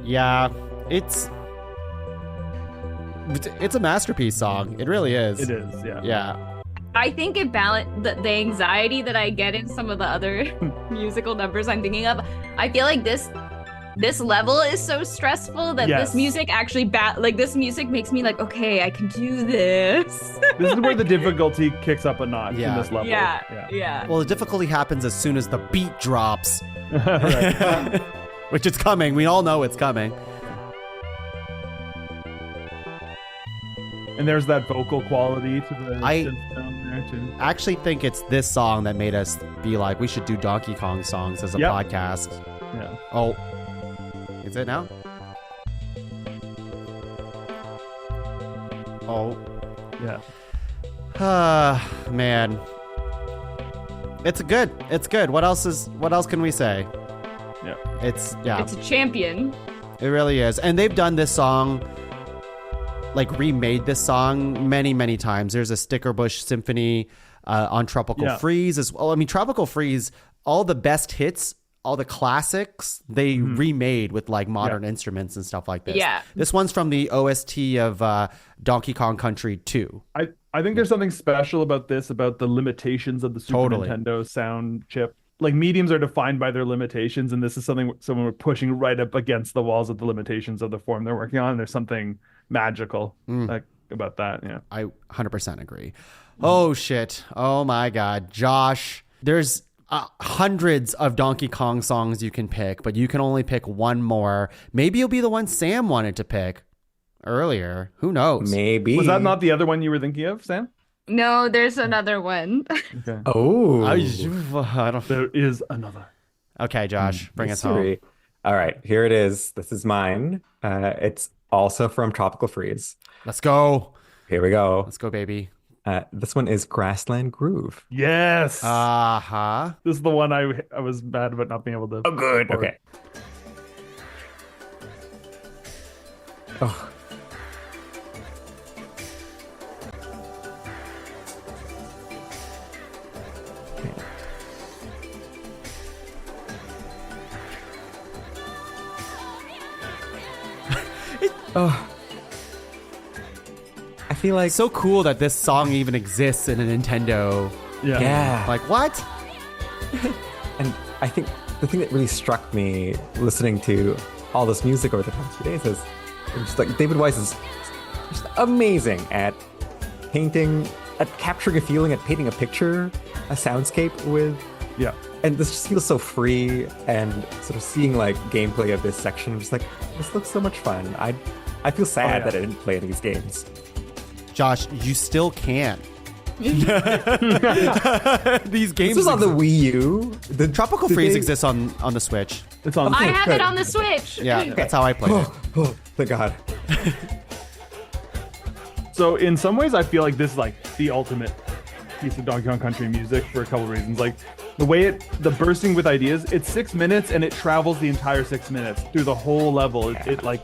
Yeah. It's a masterpiece song. It really is. It is, yeah. Yeah. I think it balanced the anxiety that I get in some of the other musical numbers I'm thinking of. I feel like this level is so stressful that Yes. this music actually this music makes me like, okay, I can do this. This is where the difficulty kicks up a notch Yeah. in this level. Yeah. Well, the difficulty happens as soon as the beat drops, Right. which it's coming. We all know it's coming. And there's that vocal quality to the I- synth down there too. I actually think it's this song that made us be like, we should do Donkey Kong songs as a Yep. podcast. Yeah. Oh, is it now? Oh, Yeah. man. It's good. It's good. What else can we say? Yeah. It's It's a champion. it really is. And they've done this song, like remade this song many, many times. There's a Stickerbush Symphony on Tropical Freeze as well. I mean, Tropical Freeze, all the best hits, all the classics, they remade with like modern instruments and stuff like this. Yeah. This one's from the OST of Donkey Kong Country 2. I think there's something special about this, about the limitations of the Super Totally. Nintendo sound chip. Like mediums are defined by their limitations, and this is someone we're pushing right up against the walls of the limitations of the form they're working on. There's something magical about that. Yeah. I 100% agree. Oh, shit. Oh, my God. Josh, there's hundreds of Donkey Kong songs you can pick, but you can only pick one more. Maybe it'll be the one Sam wanted to pick earlier. Who knows? Maybe. Was that not the other one you were thinking of, Sam? No, there's another one. Okay. Oh. I don't. There is another. Okay, Josh, bring us home. mystery. All right, here it is. This is mine. It's also from Tropical Freeze. Let's go. Here we go. Let's go, baby. This one is Grassland Groove. Yes. Uh-huh. This is the one I was mad about not being able to. Oh, good. afford. Okay. Oh. Oh. I feel like So cool that this song even exists in a Nintendo. Yeah. yeah. Like, what? And I think the thing that really struck me listening to all this music over the past few days is just like David Wise is just amazing at painting, at capturing a feeling, at painting a picture, a soundscape with. Yeah. And this just feels so free, and sort of seeing like gameplay of this section, I'm just like, this looks so much fun. I feel sad yeah. that I didn't play any of these games. Josh, you still can. These games This is on the exist. Wii U. The Tropical the Freeze game- exists on the Switch. It's on. I have good. it on the Switch. Yeah, that's how I played it. Oh, thank God. So in some ways, I feel like this is like the ultimate piece of Donkey Kong Country music for a couple of reasons. Like the way the bursting with ideas, it's 6 minutes and it travels the entire 6 minutes through the whole level. It like,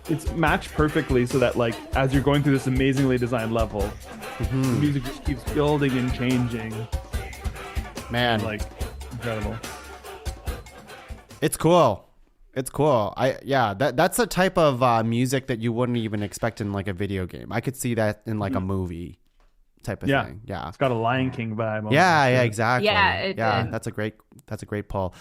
it's matched perfectly so that like, as you're going through this amazingly designed level, the music just keeps building and changing. Man, Like, incredible. it's cool. It's cool. That's a type of music that you wouldn't even expect in like a video game. I could see that in like a movie type of thing. Yeah. It's got a Lion King vibe. Almost. Yeah, exactly. Yeah, it did. That's a great pull.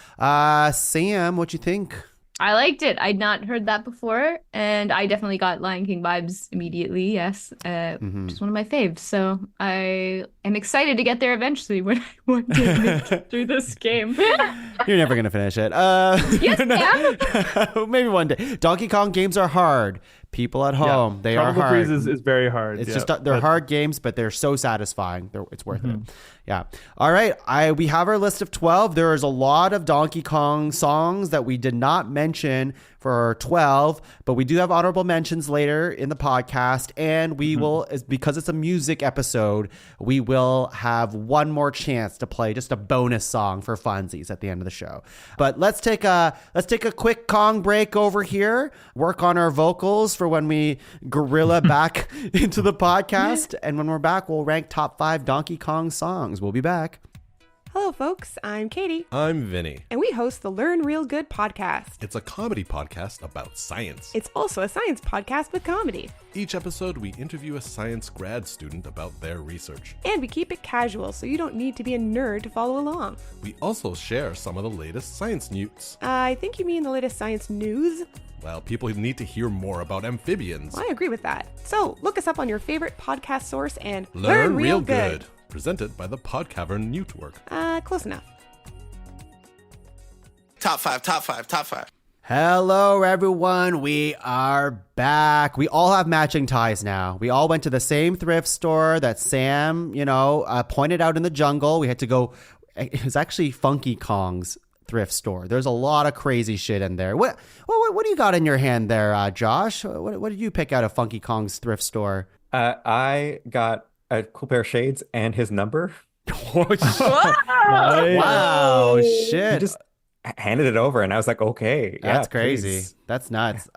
Sam, what you think? I liked it. I'd not heard that before, and I definitely got Lion King vibes immediately. Yes, just one of my faves. So I am excited to get there eventually when I one day make it through this game. You're never gonna finish it. Yes, I am. Maybe one day. Donkey Kong games are hard. People at home, they are Tropical hard. Freeze is very hard. It's just they're hard games, but they're so satisfying. It's worth it. Yeah. All right. We have our list of 12. There is a lot of Donkey Kong songs that we did not mention for 12, but we do have honorable mentions later in the podcast, and we will, because it's a music episode, we will have one more chance to play just a bonus song for funsies at the end of the show. But let's take a quick Kong break over here. Work on our vocals for when we gorilla back into the podcast, and when we're back, we'll rank top 5 Donkey Kong songs. We'll be back. Hello, folks. I'm Katie, I'm Vinny. and we host the Learn Real Good podcast. It's a comedy podcast about science. It's also a science podcast with comedy, Each episode, we interview a science grad student about their research. and we keep it casual so you don't need to be a nerd to follow along. We also share some of the latest science news. I think you mean the latest science news. Well, people need to hear more about amphibians. Well, I agree with that. So look us up on your favorite podcast source and Learn Real Good. Presented by the Podcavern Network. Close enough. Top five. Hello, everyone. We are back. We all have matching ties now. We all went to the same thrift store that Sam, pointed out in the jungle. We had to go. It was actually Funky Kong's thrift store. There's a lot of crazy shit in there. What do you got in your hand there, Josh? What did you pick out of Funky Kong's thrift store? I got a cool pair of shades and his number. Wow, He shit. just handed it over, and I was like, okay, yeah, That's crazy. please. That's nuts.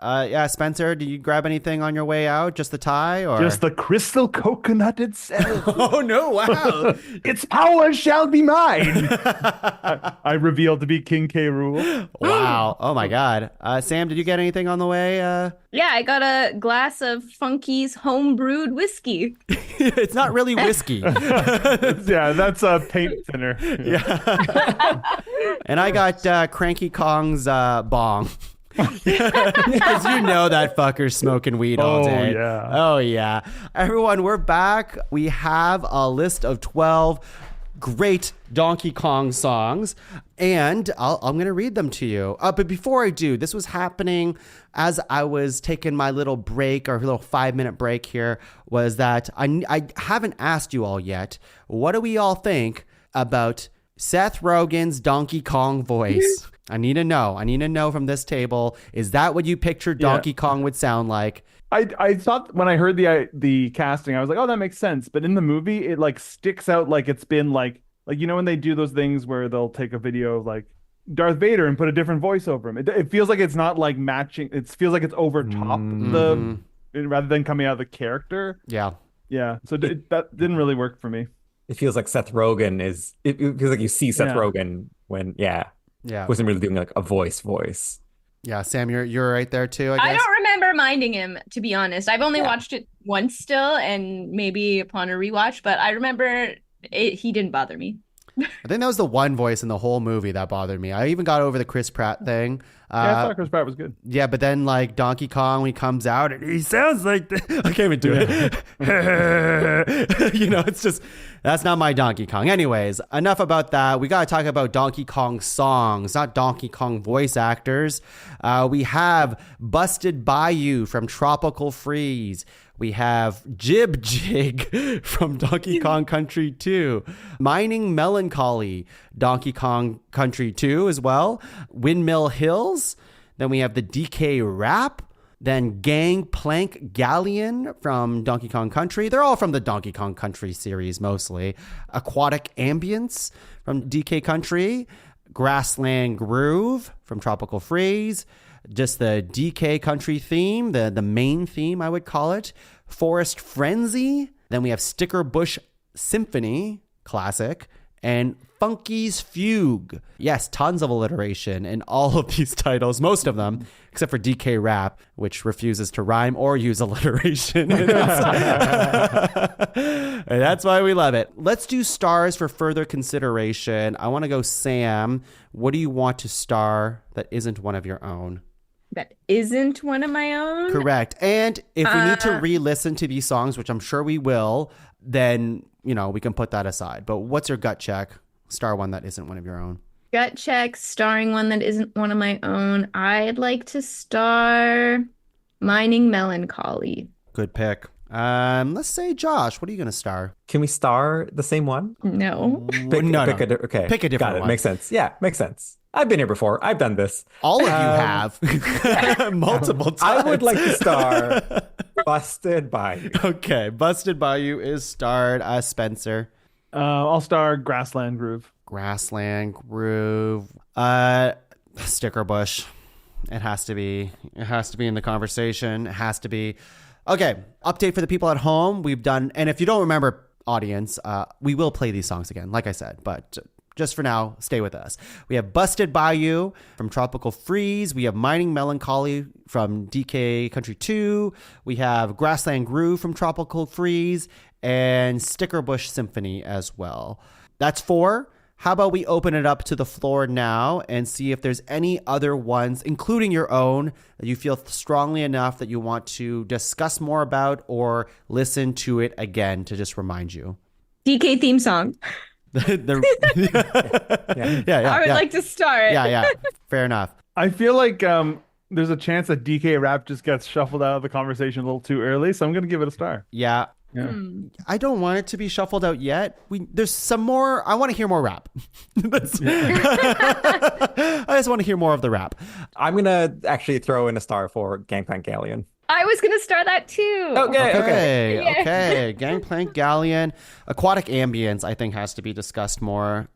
Spencer, did you grab anything on your way out? Just the tie, or Just the crystal coconut itself. Oh no! Wow. Its power shall be mine. I revealed to be King K. Rool. Wow. Oh my God. Sam, did you get anything on the way? Yeah, I got a glass of Funky's home-brewed whiskey. It's not really whiskey. Yeah, that's a paint thinner. And I got Cranky Kong's bong. Because you know that fucker's smoking weed all Oh, day. yeah. Oh, yeah. Everyone, we're back. We have a list of 12 great Donkey Kong songs, and I'm going to read them to you. But before I do, this was happening as I was taking my little break, or little 5-minute break here, was that I haven't asked you all yet, what do we all think about Seth Rogen's Donkey Kong voice? I need to know from this table, is that what you pictured Donkey Kong would sound like? I thought when I heard the casting, I was like, oh, that makes sense. But in the movie, it like sticks out like it's been like when they do those things where they'll take a video of like Darth Vader and put a different voice over him. It feels like it's not like matching. It feels like it's over top rather than coming out of the character. Yeah. Yeah. So that didn't really work for me. It feels like Seth Rogen is. It feels like you see Seth Rogen when, wasn't really doing like a voice. Yeah, Sam, you're right there too, I guess. I don't remember minding him, to be honest. I've only watched it once still, and maybe upon a rewatch, but I remember he didn't bother me. I think that was the one voice in the whole movie that bothered me. I even got over the Chris Pratt thing. I thought Chris Pratt was good. Yeah, but then like Donkey Kong, when he comes out, and he sounds like I can't even do it. It's just, that's not my Donkey Kong. Anyways, enough about that. We got to talk about Donkey Kong songs, not Donkey Kong voice actors. We have Busted Bayou from Tropical Freeze. We have Jib Jig from Donkey Kong Country 2. Mining Melancholy, Donkey Kong Country 2 as well. Windmill Hills. Then we have the DK Rap. Then Gangplank Galleon from Donkey Kong Country. They're all from the Donkey Kong Country series mostly. Aquatic Ambience from DK Country. Grassland Groove from Tropical Freeze. Just the DK Country theme, the main theme, I would call it. Forest Frenzy. Then we have Sticker Bush Symphony, classic. and Funky's Fugue. Yes, tons of alliteration in all of these titles, most of them, except for DK Rap, which refuses to rhyme or use alliteration. And that's why we love it. Let's do stars for further consideration. I want to go Sam. What do you want to star that isn't one of your own? That isn't one of my own? Correct. And if we need to re-listen to these songs, which I'm sure we will, then, we can put that aside. But what's your gut check? Star one that isn't one of your own. Gut check, starring one that isn't one of my own. I'd like to star Mining Melancholy. Good pick. Let's say Josh, what are you going to star? Can we star the same one? No. No. Okay. Pick a different Got it. one. Makes sense. Yeah, makes sense. I've been here before. I've done this. All of you have. Multiple times. I would like to star Busted Bayou. Okay. Busted Bayou is starred. Spencer. I'll star Grassland Groove. Grassland Groove. Sticker Bush. It has to be in the conversation. It has to be. Okay. Update for the people at home. We've done, and if you don't remember, audience, we will play these songs again, like I said, but just for now, stay with us. We have Busted Bayou from Tropical Freeze. We have Mining Melancholy from DK Country 2. We have Grassland Groove from Tropical Freeze and Sticker Bush Symphony as well. That's 4. How about we open it up to the floor now and see if there's any other ones, including your own, that you feel strongly enough that you want to discuss more about or listen to it again to just remind you. DK theme song. Yeah. I would like to start. Yeah. Fair enough. I feel like there's a chance that DK Rap just gets shuffled out of the conversation a little too early, so I'm going to give it a star. Yeah. I don't want it to be shuffled out yet. There's some more. I want to hear more rap. I just want to hear more of the rap. I'm going to actually throw in a star for Gangplank Galleon. I was going to start that too. Okay. Gangplank Galleon. Aquatic Ambience, I think, has to be discussed more.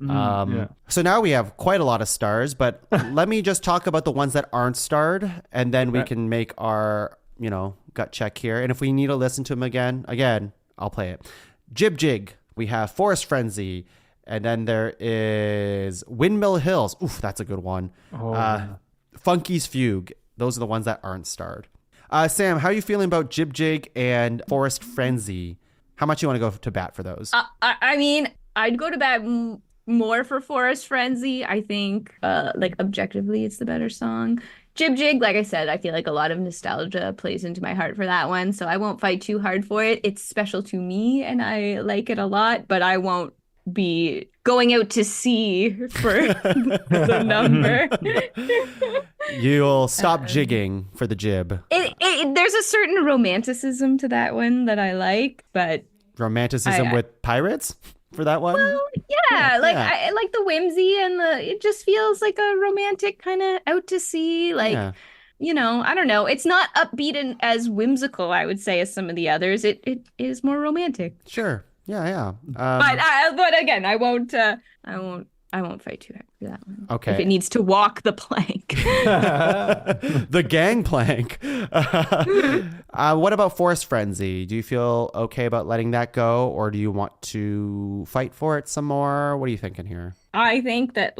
So now we have quite a lot of stars, but let me just talk about the ones that aren't starred, and then we can make our, gut check here. And if we need to listen to them again, I'll play it. Jib Jig. We have Forest Frenzy. And then there is Windmill Hills. Oof, that's a good one. Funky's Fugue. Those are the ones that aren't starred. Sam, how are you feeling about Jib Jig and Forest Frenzy? How much you want to go to bat for those? I mean, I'd go to bat more for Forest Frenzy. I think, objectively, it's the better song. Jib Jig, like I said, I feel like a lot of nostalgia plays into my heart for that one, so I won't fight too hard for it. It's special to me, and I like it a lot, but I won't be going out to sea for the number. You'll stop jigging for the jib. There's a certain romanticism to that one that I like, but romanticism with pirates for that one? Well, yeah, I like the whimsy and it just feels like a romantic kind of out to sea, I don't know. It's not upbeat and as whimsical, I would say, as some of the others. It is more romantic. Sure. Yeah. But again, I won't fight too hard for that one. Okay. If it needs to walk the plank. The gangplank. What about Forest Frenzy? Do you feel okay about letting that go, or do you want to fight for it some more? What are you thinking here? I think that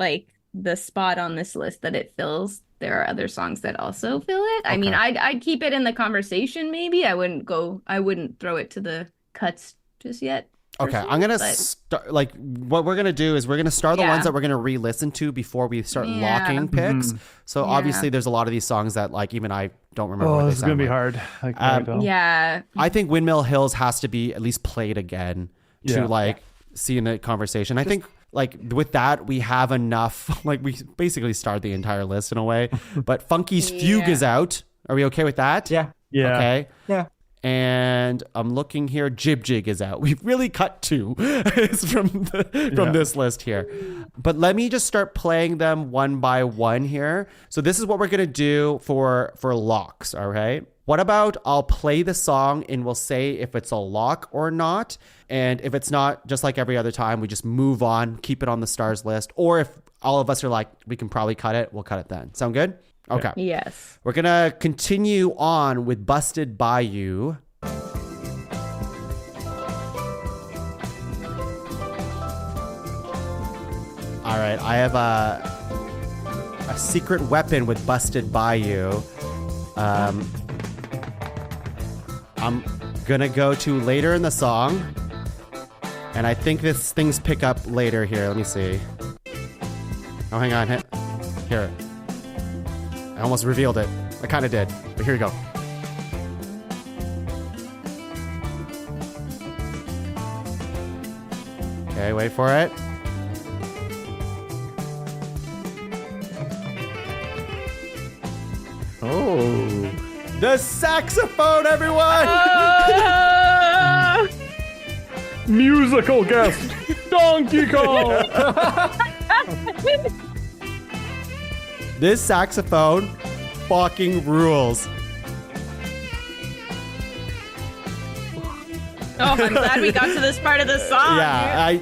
the spot on this list that it fills, there are other songs that also fill it. Okay. I mean, I'd keep it in the conversation. Maybe I wouldn't throw it to the cuts just yet. Okay, I'm going to start, what we're going to do is we're going to start the ones that we're going to re-listen to before we start locking picks. So obviously there's a lot of these songs that even I don't remember what they sound like. Oh, this is going to be hard. I think Windmill Hills has to be at least played again to see in the conversation. I think with that, we have enough, we basically start the entire list in a way, but Funky's Fugue is out. Are we okay with that? Yeah. Okay. Yeah. And I'm looking here. Jib Jig is out. We've really cut 2 from this list here. But let me just start playing them one by one here. So this is what we're gonna do for locks. All right. What about I'll play the song and we'll say if it's a lock or not. And if it's not, just like every other time, we just move on, keep it on the stars list. Or if all of us are like, we can probably cut it, we'll cut it then. Sound good? Okay. Yes. We're going to continue on with Busted Bayou. All right, I have a secret weapon with Busted Bayou. I'm gonna go to later in the song, and I think this things pick up later here. Let me see. Oh, hang on. Here. I almost revealed it. I kind of did, but here we go. Okay, wait for it. Oh. The saxophone, everyone! Musical guest, Donkey Kong. This saxophone fucking rules. Oh, I'm glad we got to this part of the song. I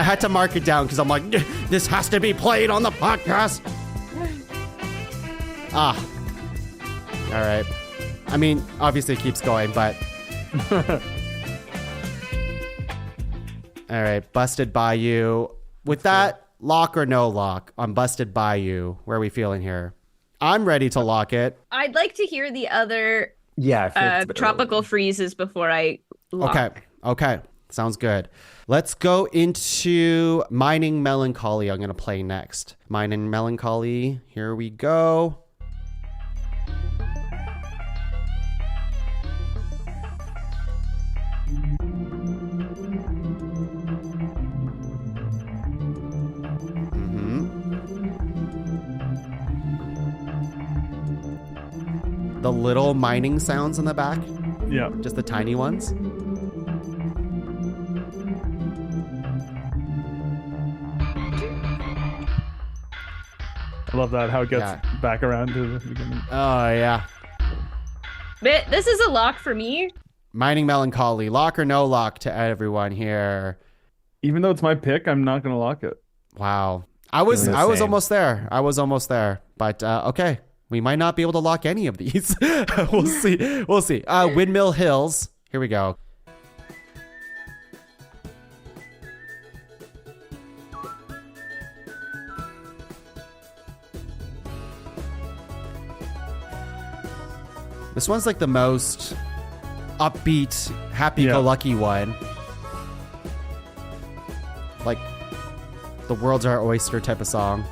had to mark it down because I'm like, this has to be played on the podcast. All right. I mean, obviously it keeps going, but... All right, Busted Bayou. With that, lock or no lock on Busted Bayou? Where are we feeling here? I'm ready to lock it. I'd like to hear the other Yeah, I feel it's a bit tropical early. freezes before I lock. Okay. Sounds good. Let's go into Mining Melancholy. I'm going to play next. Mining Melancholy. Here we go. The little mining sounds in the back. Yeah. Just the tiny ones. I love that, how it gets back around to the beginning. Oh, yeah. But this is a lock for me. Mining Melancholy. Lock or no lock to everyone here. Even though it's my pick, I'm not going to lock it. Wow. I was almost there. But okay. We might not be able to lock any of these. We'll see. Windmill Hills. Here we go. This one's like the most upbeat, happy-go-lucky one. Like the world's our oyster type of song.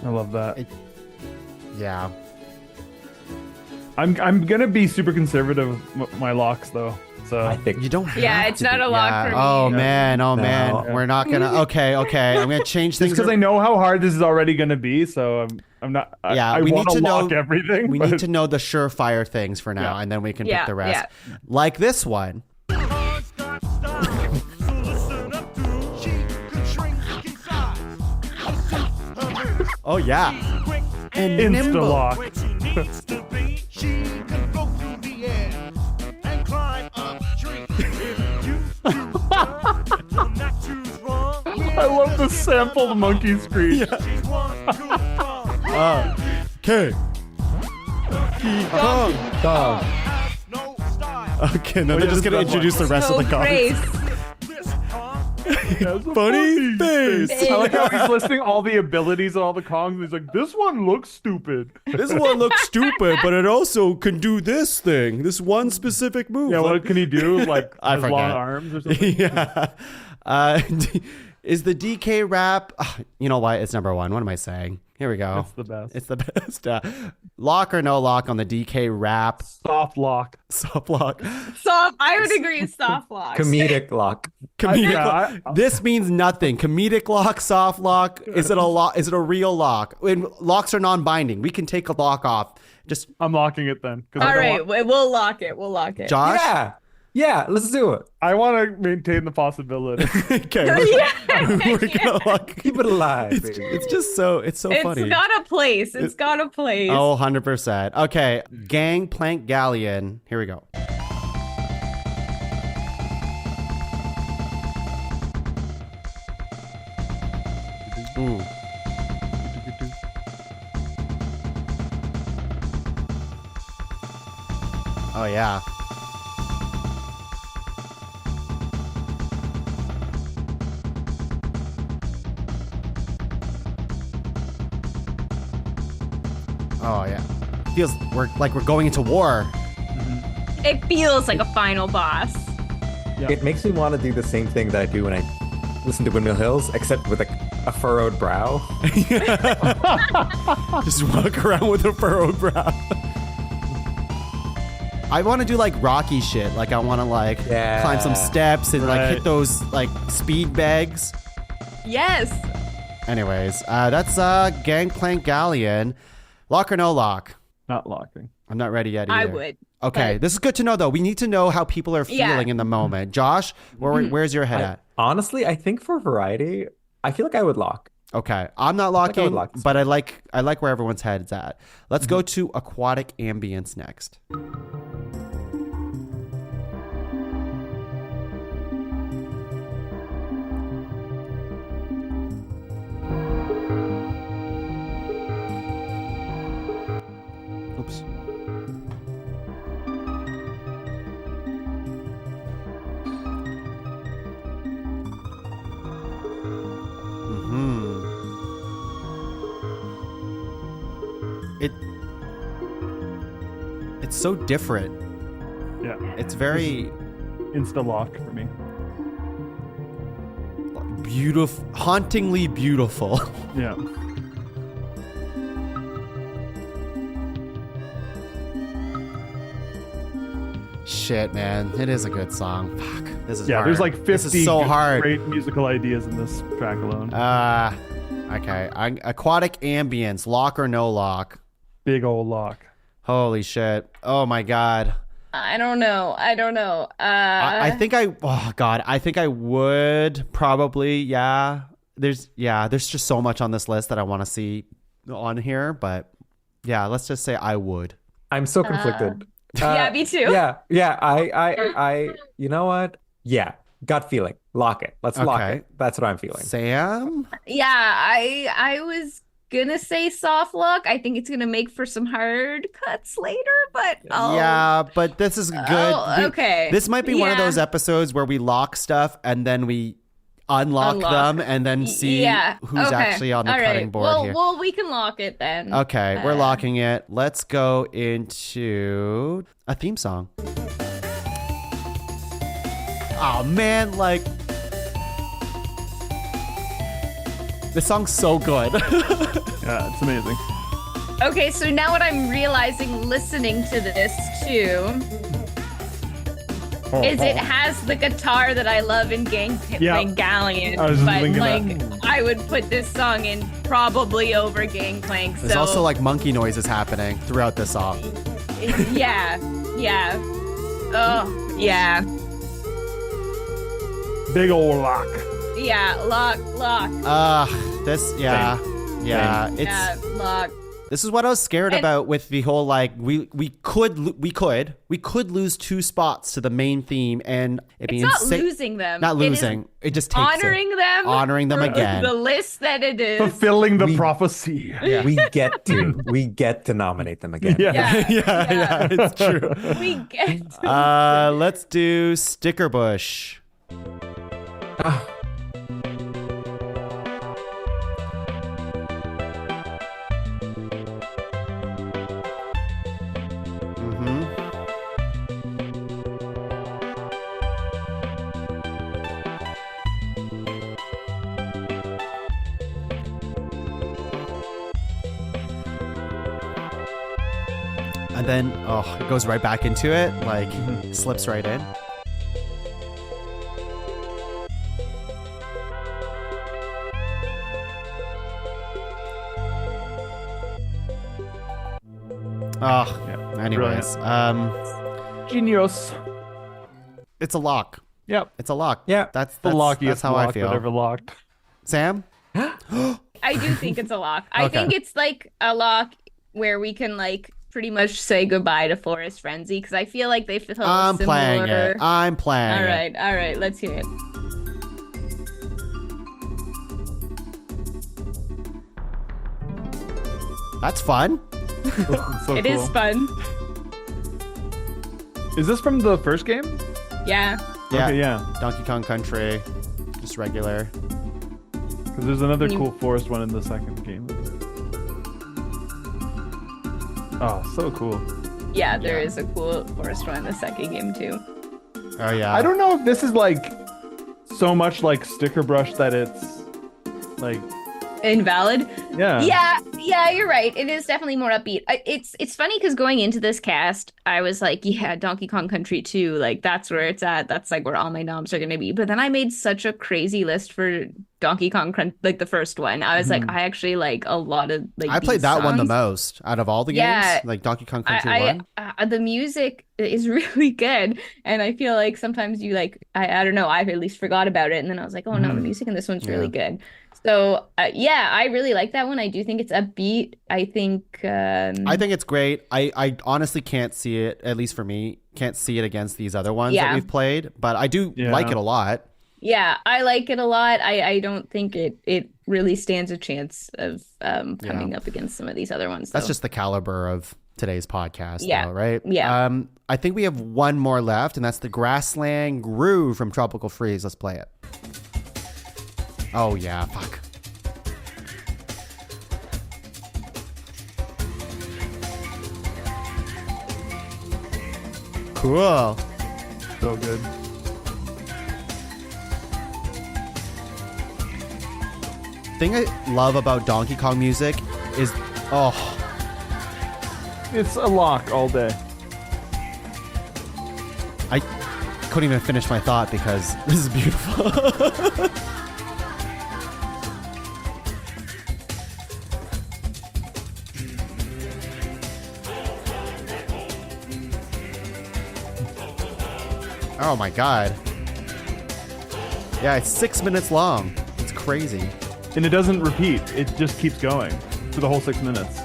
I love that. Yeah. I'm gonna be super conservative with my locks though. So I think You don't have Yeah, it's to not be. a lock for me. Oh man. No. We're not gonna. Okay. I'm gonna change just things. because I know how hard this is already gonna be, so I'm not. I we want need to lock know everything. We but need to know the surefire things for now, and then we can pick the rest. Like this one. Oh yeah. And Insta nimble. lock. I love the sampled monkey screech. Okay. dog. Okay, now they're just gonna introduce the rest of the cars. Funny face. I like how he's listing all the abilities of all the Kongs. And he's like, this one looks stupid. This one looks stupid, but it also can do this thing. This one specific move. Yeah, what can he do? Like, I has long forget. arms or something? Yeah. Is the DK rap? You know what? It's number one. What am I saying? Here we go. It's the best. It's the best. Lock or no lock on the DK rap? Soft lock. Soft lock. Soft. I would agree. Soft locks. Comedic lock. Comedic Yeah, lock. This means nothing. Comedic lock, soft lock. Is it a lock? Is it a real lock? When locks are non-binding, we can take a lock off. Just I'm locking it then. All right, we'll lock it. We'll lock it. Josh. Yeah, let's do it. I want to maintain the possibility. Okay. We're gonna lock. Keep it alive, It's baby. just so It's funny. got a place. It's got a place. Oh, 100%. Okay. Gangplank Galleon. Here we go. Ooh. Oh, yeah. Oh, yeah. Feels like we're going into war. It feels like a final boss. It makes me want to do the same thing that I do when I listen to Windmill Hills, except with a furrowed brow. Just walk around with a furrowed brow. I want to do like Rocky shit. Like I want to climb some steps and like hit those like speed bags. Yes. Anyways, that's Gangplank Galleon. Lock or no lock? Not locking. I'm not ready yet either. I would. Okay, this is good to know though. We need to know how people are feeling in the moment. Josh, where's your head at? Honestly, I think for variety, I feel like I would lock. Okay, I'm not locking, lock. but I like where everyone's head's at. Let's go to aquatic ambience next. Oops. It's so different. Yeah. It's very Insta lock for me. beautiful, hauntingly beautiful. Yeah. Shit, man, it is a good song. Fuck, this is Yeah, hard. there's like 50 This is so hard. great musical ideas in this track alone. Okay. Aquatic ambience, lock or no lock? Big old lock. Holy shit. Oh my god. I don't know. I think I would probably, yeah. There's just so much on this list that I want to see on here, but yeah, let's just say I would. I'm so conflicted. Yeah, me too. Yeah. I you know what? Yeah. Gut feeling. Lock it. Let's lock Okay. it. That's what I'm feeling. Sam? Yeah, I was gonna say soft lock. I think it's gonna make for some hard cuts later, but Yeah, but this is good. Okay. This might be one of Yeah. those episodes where we lock stuff and then we unlock them and then see who's Okay. actually on the All cutting right. board here. Well, we can lock it then. Okay, we're locking it. Let's go into a theme song. Oh man, like this song's so good. Yeah, it's amazing. Okay, so now what I'm realizing listening to this too is it has the guitar that I love in Gangplank Galleon, I was just but thinking like that. I would put this song in probably over Gangplank. There's So also like monkey noises happening throughout the song. yeah. Oh yeah. Big old lock. Yeah, lock. This yeah. It's Yeah, lock. this is what I was scared And- about with the whole like we could lose 2 spots to the main theme and it'd be It's not insane. losing them. Not It is losing. It just takes honoring them for again. the list that it is. Fulfilling the prophecy. We get to nominate them again. Yeah. yeah, it's true. We get to Let's do Sticker Bush. And then, it goes right back into it, like slips right in. Anyways, Genius. it's a lock. Yep. It's a lock. Yeah. That's The lockiest that's how lock I feel. that ever locked. Sam? I do think it's a lock. I Okay. think it's like a lock where we can like pretty much say goodbye to Forest Frenzy because I feel like they feel I'm similar. playing it. I'm playing it. All right, let's hear it. That's fun. So It cool. is fun. Is this from the first game? Yeah. Yeah. Okay, yeah. Donkey Kong Country, just regular. Because there's another cool forest one in the second game. Oh, so cool. Yeah, there is a cool forest one in the second game too. Oh yeah. I don't know if this is like so much like sticker brush that it's like Invalid. yeah. Yeah, you're right. It is definitely more upbeat. It's funny because going into this cast, I was like, yeah, Donkey Kong Country 2, like that's where it's at. That's like where all my noms are gonna be. But then I made such a crazy list for Donkey Kong like the first one. I was like, I actually like a lot of like. I played these that one the songs. most out of all the games. Like Donkey Kong Country 1. The music is really good, and I feel like sometimes you like I don't know. I've at least forgot about it, and then I was like, oh no, the music in this one's really good. So yeah, I really like that one. I do think it's upbeat. I think it's great. I honestly can't see it, at least for me, can't see it against these other ones that we've played, but I do like it a lot. Yeah, I like it a lot. I don't think it really stands a chance of coming up against some of these other ones. That's just the caliber of today's podcast, though, right? Yeah. I think we have one more left, and that's the Grassland Groove from Tropical Freeze. Let's play it. Oh yeah, fuck. Cool. So good. Thing I love about Donkey Kong music is It's a lock all day. I couldn't even finish my thought because this is beautiful. Oh my god. Yeah, it's 6 minutes long. It's crazy. And it doesn't repeat. It just keeps going for the whole 6 minutes.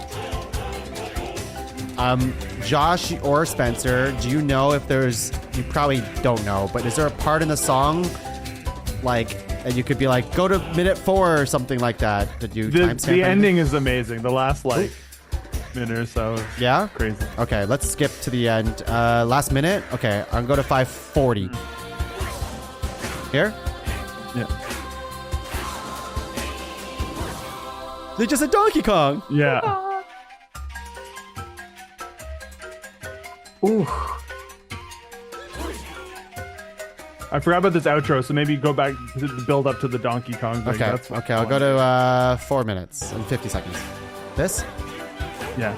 Josh or Spencer, do you know if there's, you probably don't know, but is there a part in the song like, and you could be like, go to minute 4 or something like that? Did you timestamp The anything? ending is amazing. The last like minute or so. Is Yeah? crazy. Okay, let's skip to the end. Last minute? Okay, I'm gonna go to 5:40. Here? Yeah. They just said Donkey Kong! Yeah. Ooh. I forgot about this outro, so maybe go back to the build up to the Donkey Kong thing. Okay, That's okay, I'll go to 4 minutes and 50 seconds. This? Yeah.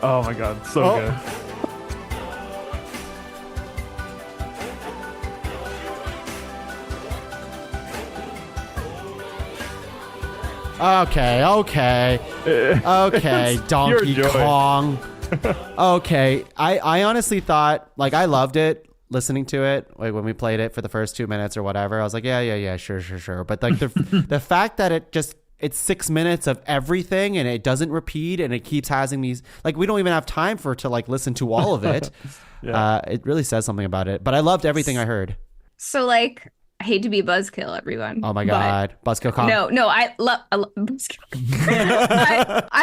Oh my god, so Oh. good. Okay, Donkey Pure joy. Kong. Okay, I honestly thought, like, I loved it listening to it, like when we played it for the first 2 minutes or whatever. I was like, yeah, sure. But like the fact that it's 6 minutes of everything and it doesn't repeat and it keeps having these, like, we don't even have time to like listen to all of it. It really says something about it. But I loved everything I heard. So like, I hate to be a buzzkill, everyone. Oh my but- god, Buzzkill Kong. No, I love I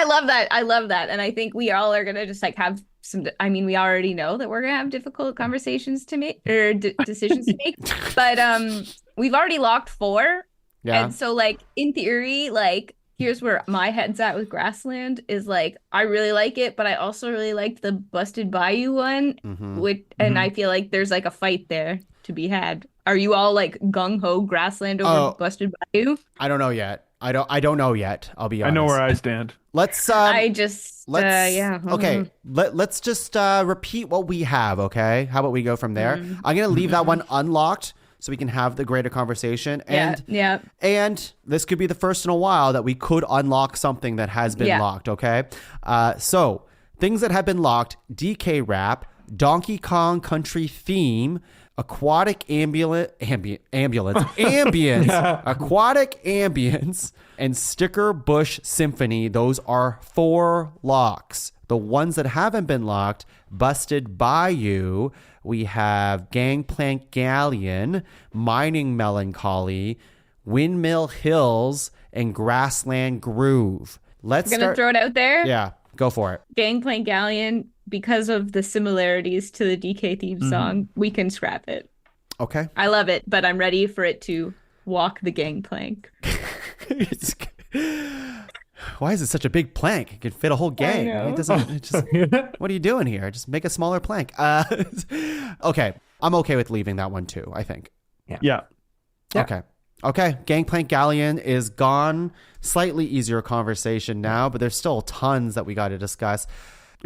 love that. I love that. And I think we all are going to just like have some, I mean, we already know that we're going to have difficult conversations to make or decisions to make, but we've already locked 4. Yeah. And so like in theory, like here's where my head's at with Grassland is like, I really like it, but I also really liked the Busted Bayou one, and I feel like there's like a fight there to be had. Are you all like gung ho Grassland over Busted Bayou? I don't know yet. I don't know yet. I'll be honest. I know where I stand. Let's yeah. Okay. Let's just repeat what we have, okay? How about we go from there? I'm going to leave that one unlocked so we can have the greater conversation. And and this could be the first in a while that we could unlock something that has been locked, okay? So, things that have been locked: DK Rap, Donkey Kong Country Theme, Aquatic Ambience, Aquatic Ambience, and Sticker Bush Symphony. Those are 4 locks. The ones that haven't been locked: Busted Bayou, we have Gangplank Galleon, Mining Melancholy, Windmill Hills, and Grassland Groove. Let's I'm gonna throw it out there. Yeah, go for it. Gangplank Galleon because of the similarities to the DK theme song, we can scrap it. Okay. I love it, but I'm ready for it to walk the gangplank. Why is it such a big plank? It could fit a whole gang. know. It doesn't. It just, what are you doing here? Just make a smaller plank. Okay, I'm okay with leaving that one too. I think. Yeah. Okay. Gangplank Galleon is gone. Slightly easier conversation now, but there's still tons that we got to discuss.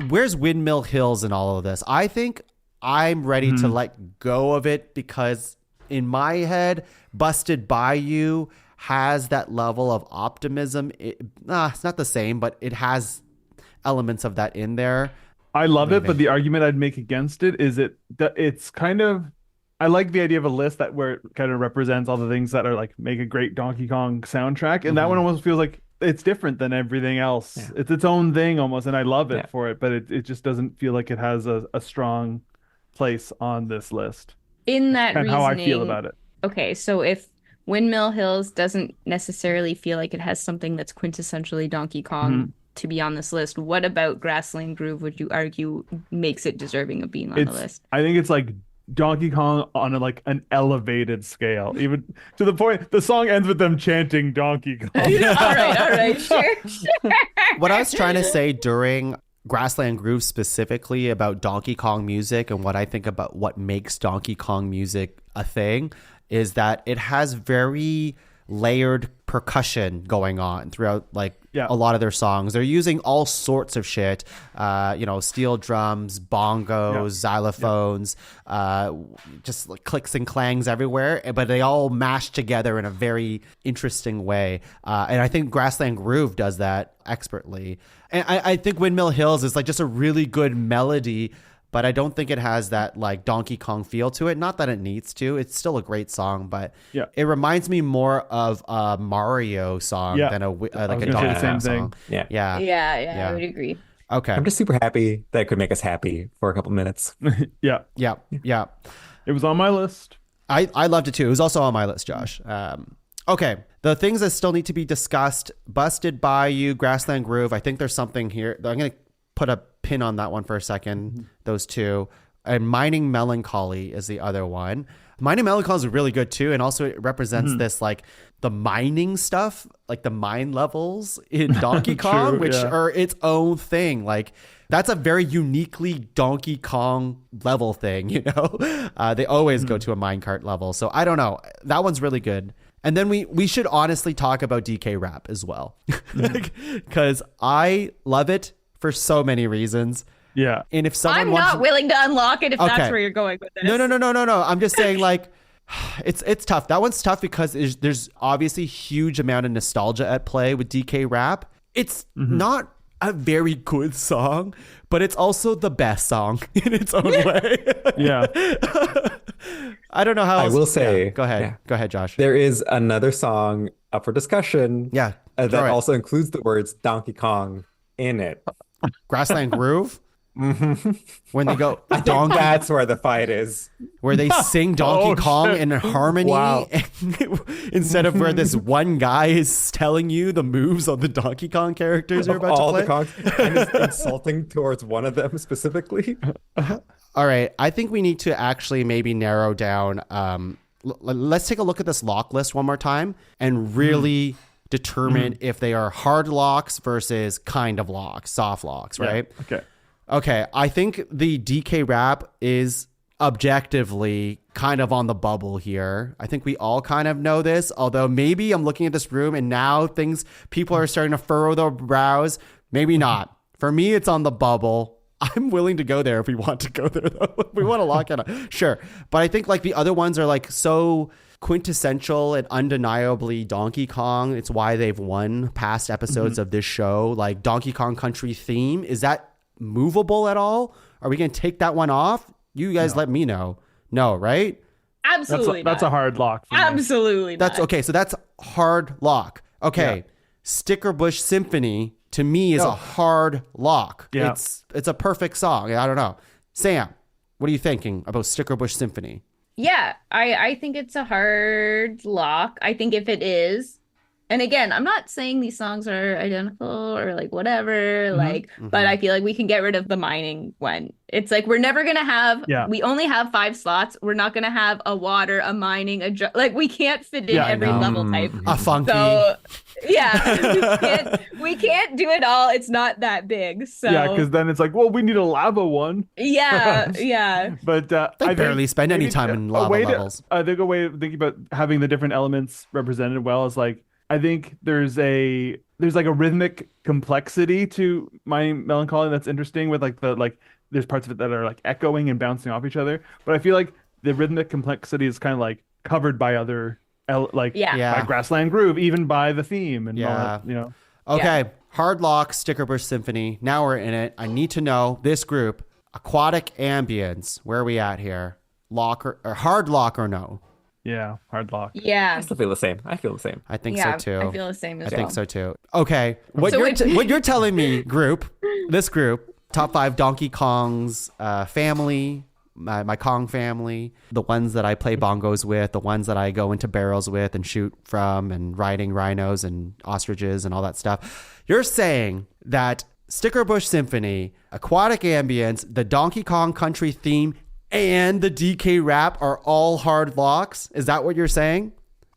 Where's Windmill Hills in all of this? I think I'm ready to let go of it because in my head, Busted Bayou has that level of optimism. It's not the same, but it has elements of that in there. I love it, but the argument I'd make against it is it's kind of, I like the idea of a list that where it kind of represents all the things that are like make a great Donkey Kong soundtrack, and that one almost feels like it's different than everything else. Yeah. It's its own thing almost, and I love it for it, but it just doesn't feel like it has a strong place on this list. In that and reasoning, how I feel about it. Okay, so if Windmill Hills doesn't necessarily feel like it has something that's quintessentially Donkey Kong to be on this list, what about Grassland Groove would you argue makes it deserving of being on the list? I think it's like Donkey Kong on an elevated scale, even to the point the song ends with them chanting Donkey Kong. all right, sure. What I was trying to say during Grassland Groove specifically about Donkey Kong music and what I think about what makes Donkey Kong music a thing is that it has very layered percussion going on throughout a lot of their songs. They're using all sorts of shit, steel drums, bongos, xylophones, just like clicks and clangs everywhere, but they all mash together in a very interesting way. And I think Grassland Groove does that expertly. And I think Windmill Hills is like just a really good melody, but I don't think it has that like Donkey Kong feel to it. Not that it needs to. It's still a great song, but it reminds me more of a Mario song than a Donkey Kong song. Yeah, I would agree. Okay. I'm just super happy that it could make us happy for a couple minutes. Yeah. It was on my list. I loved it too. It was also on my list, Josh. Okay. The things that still need to be discussed, Busted Bayou, Grassland Groove. I think there's something here. I'm going to put a pin on that one for a second. Those two. And Mining Melancholy is the other one. Mining Melancholy is really good too. And also it represents this like the mining stuff, like the mine levels in Donkey Kong, which are its own thing. Like that's a very uniquely Donkey Kong level thing, you know? They always go to a minecart level. So I don't know. That one's really good. And then we should honestly talk about DK Rap as well. Because I love it for so many reasons. Yeah. And if someone I'm not willing to unlock it if that's where you're going with this. No. I'm just saying like it's tough. That one's tough because there's obviously huge amount of nostalgia at play with DK Rap. It's not a very good song, but it's also the best song in its own way. Yeah. I don't know how else. I will say, go ahead, Josh. There is another song up for discussion. Yeah. That also includes the words Donkey Kong in it. Grassland Groove. When they go I think that's where the fight is, where they sing Donkey Kong in harmony. Wow. Instead of where this one guy is telling you the moves on the Donkey Kong characters are about all to play. the Kongs, and is insulting towards one of them specifically. All right, I think we need to actually maybe narrow down. Let's take a look at this lock list one more time and really determine if they are hard locks versus kind of locks, soft locks, right? Okay, I think the DK Rap is objectively kind of on the bubble here. I think we all kind of know this, although maybe I'm looking at this room and now people are starting to furrow their brows. Maybe not. For me, it's on the bubble. I'm willing to go there if we want to go there, though. If we want to lock it on. Sure. But I think like the other ones are like so quintessential and undeniably Donkey Kong. It's why they've won past episodes of this show. Like Donkey Kong Country theme. Is that movable at all? Are we going to take that one off? You guys let me know. No, right? Absolutely That's a hard lock for me. Absolutely That's not. okay. So that's hard lock. Okay. Sticker Bush Symphony to me is a hard lock. Yeah. It's a perfect song. I don't know. Sam, what are you thinking about Sticker Bush Symphony? Yeah, I think it's a hard lock. I think if it is, And again, I'm not saying these songs are identical or like whatever, but I feel like we can get rid of the mining one. It's like we're never gonna have. We only have 5 slots. We're not gonna have a water, a mining, like we can't fit in every level type. A funky. So yeah, we can't do it all. It's not that big. So yeah, because then it's like, well, we need a lava one. Yeah. But They barely spend any time in lava levels. I think a way of thinking about having the different elements represented well is like, I think there's like a rhythmic complexity to my melancholy that's interesting with like there's parts of it that are like echoing and bouncing off each other. But I feel like the rhythmic complexity is kind of like covered by other by Grassland Groove, even by the theme and all that, you know. Okay, Hard Lock, Sticker Bush Symphony. Now we're in it. I need to know this group, Aquatic Ambience. Where are we at here? Lock or Hard Lock or no? Yeah, Hard Lock. Yeah. I still feel the same. I feel the same. I think so too. I feel the same as well. I think so too. Okay, what you're telling me, this group, top 5 Donkey Kong's family, my Kong family, the ones that I play bongos with, the ones that I go into barrels with and shoot from, and riding rhinos and ostriches and all that stuff. You're saying that Sticker Bush Symphony, Aquatic Ambience, the Donkey Kong Country theme, and the DK rap are all hard locks? Is that what you're saying?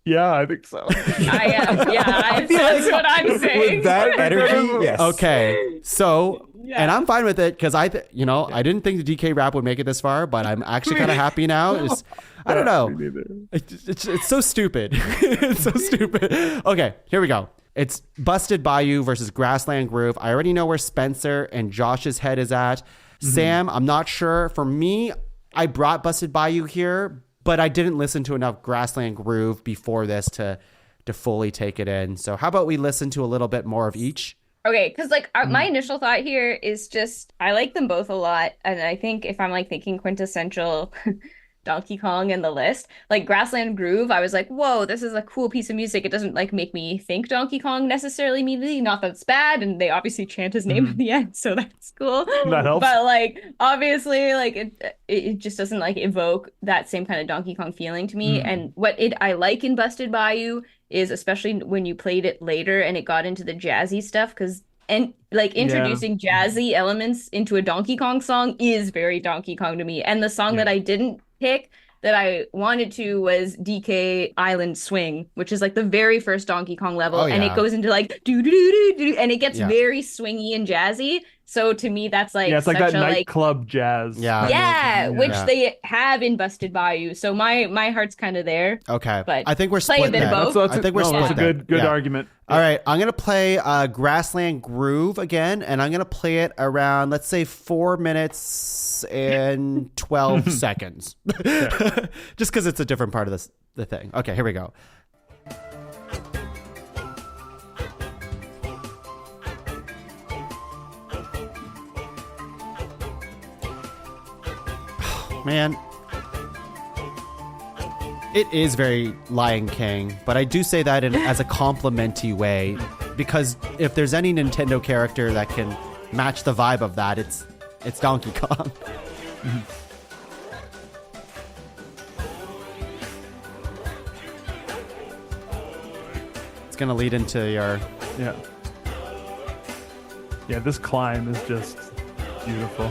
Yeah, I think so. I am. Yeah, that's what I'm saying. With that energy, yes. Okay, so, and I'm fine with it because I didn't think the DK rap would make it this far, but I'm actually kind of happy now. I don't know. It's so stupid. It's so stupid. Okay, here we go. It's Busted Bayou versus Grassland Groove. I already know where Spencer and Josh's head is at. Sam, I'm not sure. For me, I brought Busted Bayou here, but I didn't listen to enough Grassland Groove before this to fully take it in. So how about we listen to a little bit more of each? Okay, because like my initial thought here is just I like them both a lot, and I think if I'm like thinking quintessential Donkey Kong in the list, like Grassland Groove, I was like, whoa, this is a cool piece of music. It doesn't like make me think Donkey Kong necessarily immediately. Not that it's bad, and they obviously chant his name at the end, so that's cool. That helps. But like obviously, like it just doesn't like evoke that same kind of Donkey Kong feeling to me. And what I like in Busted Bayou is especially when you played it later and it got into the jazzy stuff, because introducing jazzy elements into a Donkey Kong song is very Donkey Kong to me. And the song that I didn't pick that I wanted to was DK Island Swing, which is like the very first Donkey Kong level. And it goes into like do do do do, and it gets very swingy and jazzy. So to me, that's like it's like that nightclub jazz. Which they have in Busted Bayou. So my heart's kind of there. Okay, but I think we're play a split bit then. of both. I think we're split. That's a good argument. All right, I'm gonna play Grassland Groove again, and I'm gonna play it around, let's say, 4 minutes and 12 seconds, just because it's a different part of the thing. Okay, here we go. Man, it is very Lion King, but I do say that as a complimentary way, because if there's any Nintendo character that can match the vibe of that, it's Donkey Kong. It's gonna lead into your this climb is just beautiful.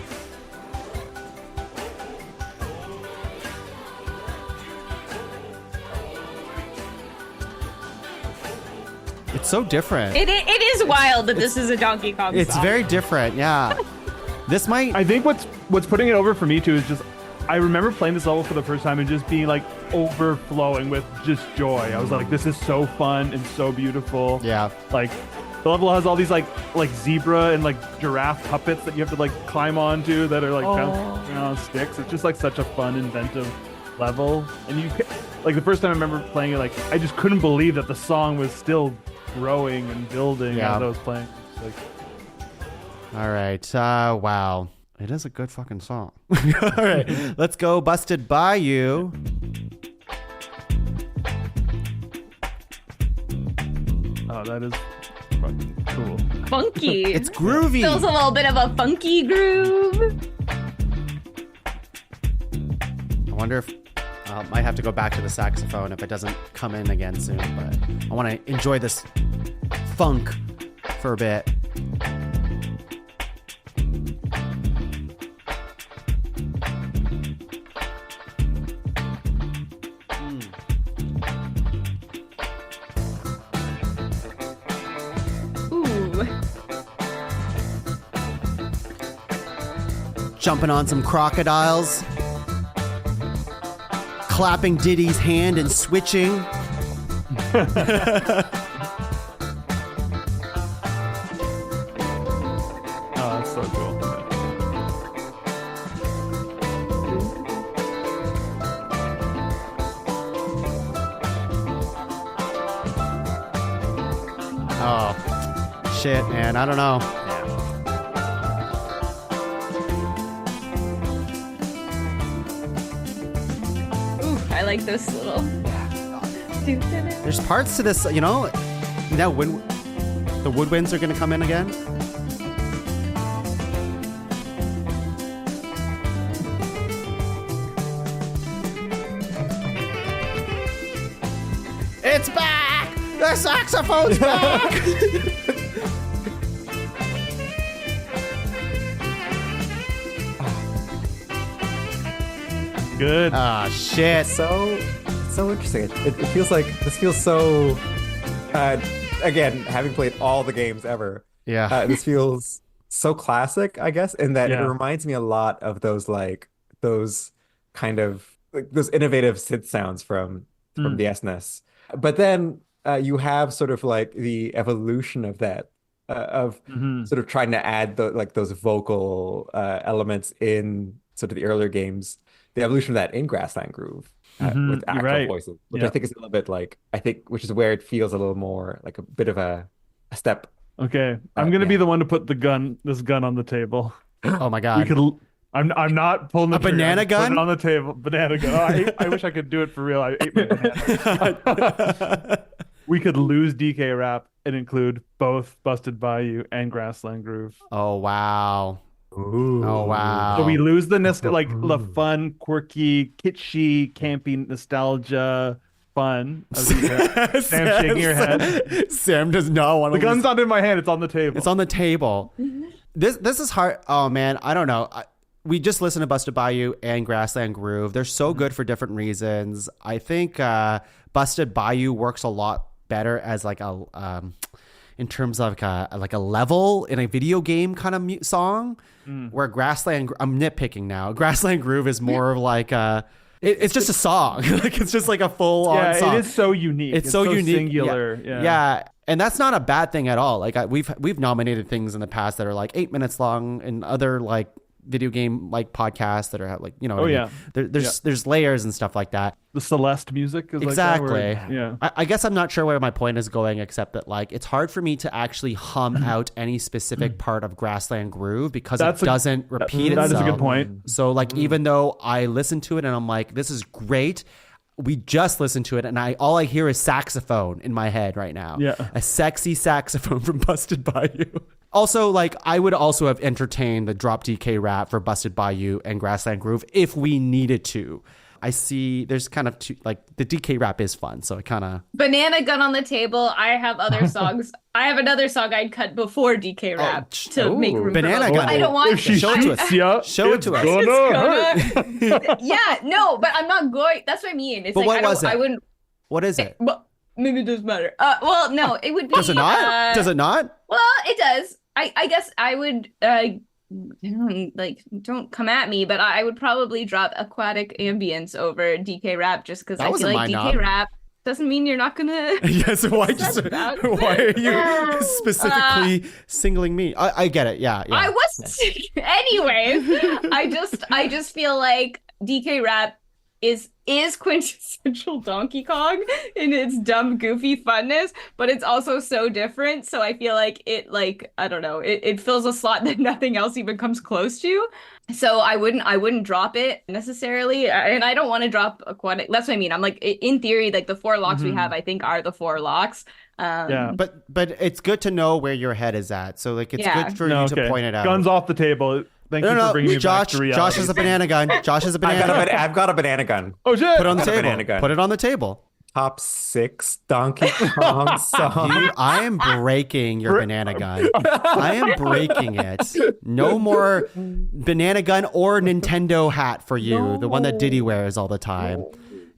It's so different. It is wild that this is a Donkey Kong song. It's very different, yeah. This might... I think what's putting it over for me too is just, I remember playing this level for the first time and just being like overflowing with just joy. I was like, this is so fun and so beautiful. Yeah. Like, the level has all these like zebra and like giraffe puppets that you have to like climb onto that are like bouncing around on sticks. It's just like such a fun, inventive level. And you, like the first time I remember playing it, like I just couldn't believe that the song was still growing and building as I was playing. Like, all right. Wow. It is a good fucking song. All right. Let's go Busted Bayou. Oh, that is fucking cool. Funky. It's groovy. Feels a little bit of a funky groove. I wonder if... Might have to go back to the saxophone if it doesn't come in again soon, but I want to enjoy this funk for a bit. Ooh. Jumping on some crocodiles. Clapping Diddy's hand and switching. Oh, that's so cool. Oh, shit, man. I don't know. I like those little. There's parts to this, now when the woodwinds are going to come in again. It's back! The saxophone's back! Good. Ah, shit. So interesting. It feels like this feels so. Again, having played all the games ever, this feels so classic, I guess, in that it reminds me a lot of those kind of those innovative synth sounds from the SNES. But then you have sort of like the evolution of that, of sort of trying to add those vocal elements in sort of the earlier games. The evolution of that in Grassland Groove with actual voices, which I think is a little bit which is where it feels a little more like a bit of a step. Okay, I'm gonna be the one to put this gun on the table. Oh my god! I'm not pulling the trigger. Banana gun? Put it on the table. Banana gun. Oh, I wish I could do it for real. I ate my banana. We could lose DK Rap and include both Busted Bayou and Grassland Groove. Oh wow! Ooh. Oh wow! So we lose the fun, quirky, kitschy, campy nostalgia fun. Sam shaking your head. Sam does not want to. The gun's not in my hand. It's on the table. It's on the table. This is hard. Oh man, I don't know. We just listened to Busted Bayou and Grassland Groove. They're so good for different reasons. I think Busted Bayou works a lot better as like a in terms of like a level in a video game kind of song, where Grassland, I'm nitpicking now. Grassland Groove is more of like it's just a song. Like it's just like a full on song. It is so unique. It's so unique, singular. Yeah. And that's not a bad thing at all. Like we've nominated things in the past that are like 8 minutes long, and other like video game like podcasts that are like, there's layers and stuff like that. The Celeste music is exactly like that, I guess I'm not sure where my point is going, except that like it's hard for me to actually hum out any specific part of Grassland Groove because it doesn't repeat itself. That is a good point. So like even though I listen to it and I'm like, this is great, we just listened to it and all I hear is saxophone in my head right now. A sexy saxophone from Busted Bayou. Also, like, I would also have entertained the Drop DK rap for Busted Bayou and Grassland Groove if we needed to. I see there's kind of two, like, the DK rap is fun, so it kind of... Banana gun on the table. I have other songs. I have another song I'd cut before DK rap to make room Banana for gun. I don't want to. Show it to us. Show it to us. Yeah, no, but I'm not going... That's what I mean. It's but like, what was it? I wouldn't... What is it? Well, maybe it doesn't matter. Well, no, it would be... Does it not? Does it not? Well, it does. I guess I would... don't come at me, but I would probably drop Aquatic Ambience over DK Rap just because I feel like DK Rap doesn't mean you're not gonna. Yes, why are you specifically singling me? I get it. Yeah. I was. Anyways, I just feel like DK Rap is quintessential Donkey Kong in its dumb, goofy funness, but it's also so different. So I feel like I don't know, it fills a slot that nothing else even comes close to. So I wouldn't drop it necessarily, and I don't want to drop Aquatic. That's what I mean. I'm like, in theory, like the 4 locks we have, I think are the 4 locks. But it's good to know where your head is at. So like it's good for you to point it out. Guns off the table. Thank you for bringing me back Josh. to reality. Josh is a banana gun. Josh is a banana gun. I've got a banana gun. Oh shit! Put it on the I've got a table. banana gun. Put it on the table. Top 6 Donkey Kong songs. I am breaking your banana gun. I am breaking it. No more banana gun or Nintendo hat for you. The one that Diddy wears all the time.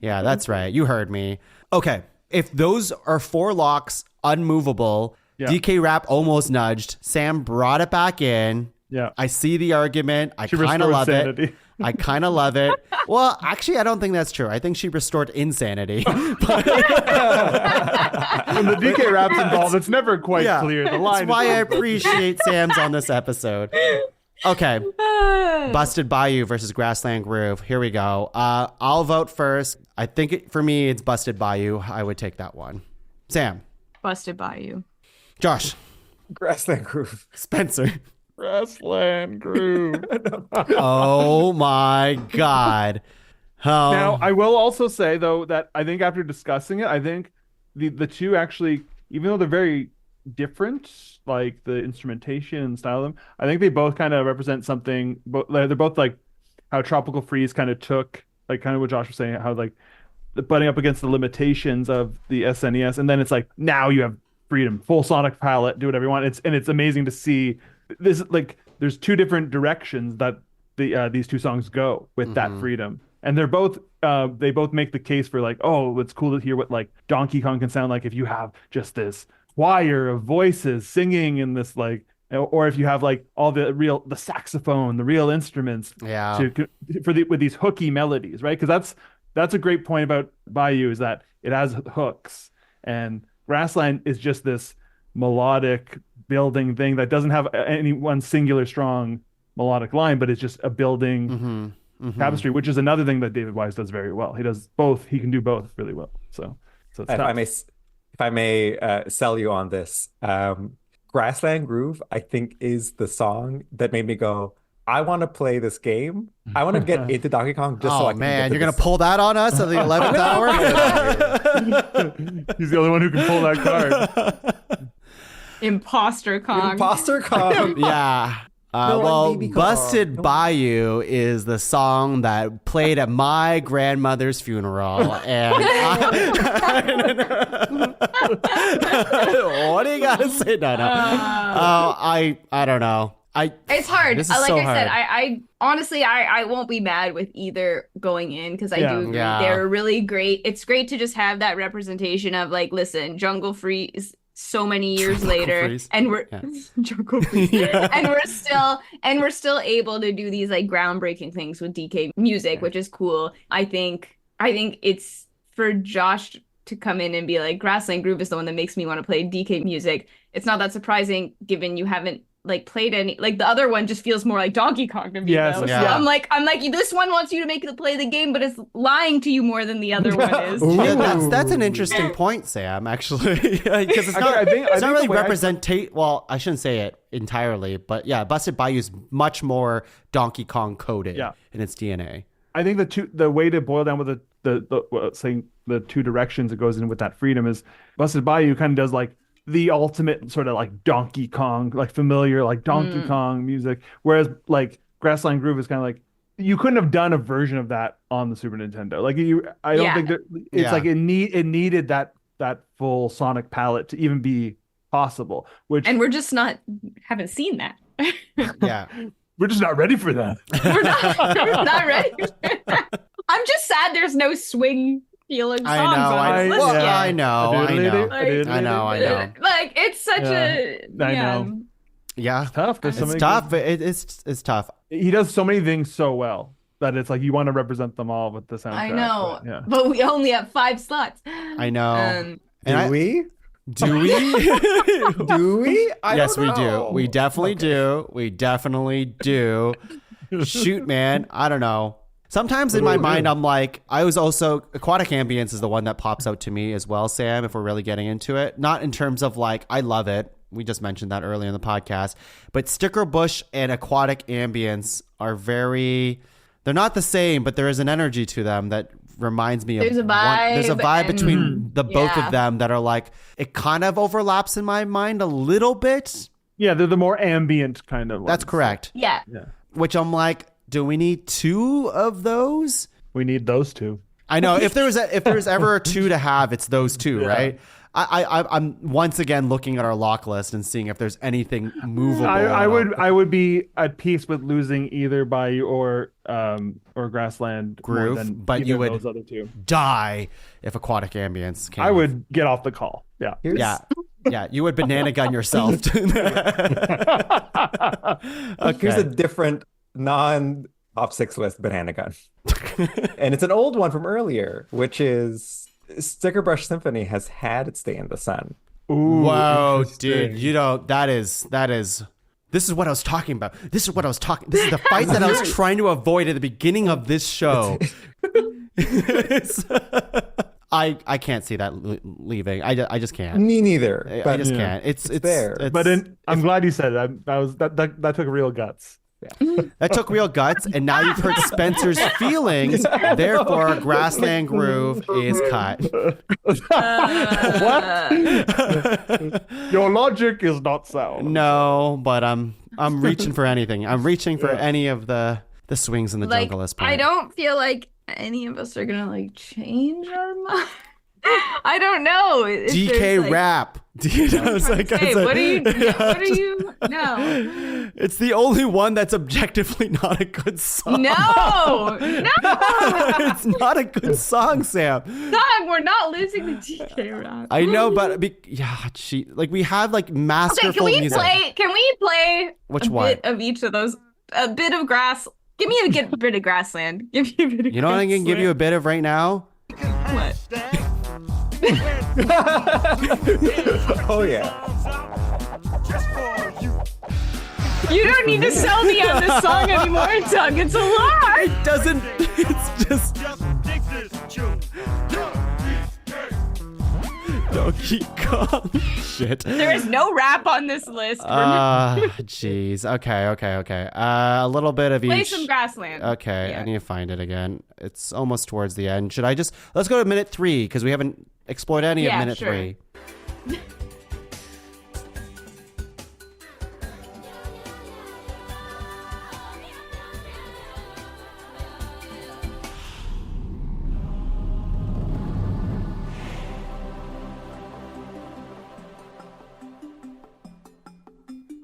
Yeah, that's right. You heard me. Okay. If those are 4 locks, unmovable, DK Rap almost nudged. Sam brought it back in. Yeah. I see the argument. I She kind of restored love sanity. it. I kind of love it. Well, actually, I don't think that's true. I think she restored insanity. When the DK Rap's involved, it's never quite clear. The line. That's why I appreciate Sam's on this episode. Okay. Busted Bayou versus Grassland Groove. Here we go. I'll vote first. I think for me, it's Busted Bayou. I would take that one. Sam. Busted Bayou. Josh. Grassland Groove. Spencer. Grassland Groove. Oh my God. Oh. Now, I will also say, though, that I think after discussing it, I think the two actually, even though they're very different, like the instrumentation and style of them, I think they both kind of represent something. They're both like how Tropical Freeze kind of took, like kind of what Josh was saying, how like the butting up against the limitations of the SNES. And then it's like, now you have freedom, full sonic palette, do whatever you want. It's amazing to see this, like, there's 2 different directions that these 2 songs go with that freedom. And they're both they both make the case for like, oh, it's cool to hear what like Donkey Kong can sound like if you have just this choir of voices singing in this, like, or if you have like all the saxophone, the real instruments with these hooky melodies, right? Because that's a great point about Bayou, is that it has hooks, and Grassland is just this melodic building thing that doesn't have any one singular strong melodic line, but it's just a building tapestry, which is another thing that David Wise does very well. He does both. He can do both really well. So it's tough. If I may sell you on this, Grassland Groove, I think, is the song that made me go, I want to play this game. I want to get into Donkey Kong just so I can get to you're going to pull that on us at the 11th hour? He's the only one who can pull that card. Imposter Kong. Yeah. Busted Bayou is the song that played at my grandmother's funeral. And what do you got to say? No. I don't know. It's hard. This is Like so I said, hard. I honestly, I won't be mad with either going in, because I do agree. Yeah. They're really great. It's great to just have that representation of like, listen, Jungle Freeze so many years later, and we're Jungle Freeze, and we're still able to do these like groundbreaking things with DK music, which is cool. I think it's for Josh to come in and be like, Grassland Groove is the one that makes me want to play DK music. It's not that surprising, given you haven't like played any, like the other one just feels more like Donkey Kong to me. Yes, though. yeah. So I'm like this one wants you to make it play the game, but it's lying to you more than the other one is. That's an interesting point, Sam, actually. Because it's not, it's not really representate. Well, I shouldn't say it entirely, but yeah, Busted Bayou is much more Donkey Kong coded in its DNA. I think the way to boil down with saying the 2 directions it goes in with that freedom is Busted Bayou kind of does like the ultimate sort of like Donkey Kong, like familiar, like Donkey Kong music. Whereas like Grassland Groove is kind of like, you couldn't have done a version of that on the Super Nintendo. Like I don't think that it's like it needed that full sonic palette to even be possible. And we're just haven't seen that. Yeah. We're just not ready for that. We're not ready for that. I'm just sad there's no swing feeling songs I know. Like, it's such a... I know. Yeah. It's tough. It's tough. It's tough. He does so many things so well that it's like you want to represent them all with the soundtrack. I know. But we only have 5 slots. I know. Do we? Do we? Do we? Yes, we do. We definitely do. We definitely do. Shoot, man. I don't know. Sometimes in my mind, I'm like, I was also, aquatic ambience is the one that pops out to me as well, Sam, if we're really getting into it. Not in terms of like, I love it. We just mentioned that earlier in the podcast. But sticker bush and aquatic ambience are they're not the same, but there is an energy to them that reminds me there's of a vibe. There's a vibe between the both of them that are like, it kind of overlaps in my mind a little bit. Yeah, they're the more ambient kind of ones. That's correct. Yeah. which I'm like, do we need 2 of those? We need those 2. I know if there's ever 2 to have, it's those 2, right? I'm once again looking at our lock list and seeing if there's anything movable. I would be at peace with losing either Bayou or Grassland Groove, more than but you would those other 2. Die if Aquatic Ambience came. I would get off the call. Yeah. Yeah, you would banana gun yourself. Okay. Here's a different non-top 6 list banana gun. And it's an old one from earlier, which is Sticker Brush Symphony has had its day in the sun. Ooh, whoa, dude, this is what I was talking about. This is the fight that I was trying to avoid at the beginning of this show. I can't see that leaving. I just can't. Me neither. I just can't. It's there. I'm glad you said it. That took real guts. Yeah. That took real guts, and now you've hurt Spencer's feelings. Therefore, Grassland Groove is cut. What? Your logic is not sound. No, but I'm reaching for anything. I'm reaching for any of the swings in the jungle at this point. I don't feel like any of us are gonna change our mind. I don't know. DK rap. What are you? No. It's the only one that's objectively not a good song. No. It's not a good song, Sam. God, we're not losing the DK rap. I know, but we have masterful music. Can we play Which a one? bit of each of those? A bit of grass. Give me a bit of Grassland. Give me a bit of You know what I'm going to give you a bit of right now? What? Oh yeah. You don't need to sell me on this song anymore, Doug. It's a lie. It doesn't. It's just. Donkey Kong. Shit. There is no rap on this list. Jeez. Okay. A little bit of each. Play some Grassland. Okay, Yeah. I need to find it again. It's almost towards the end. Should I just let's go to minute 3 because we haven't explored any of minute sure. 3.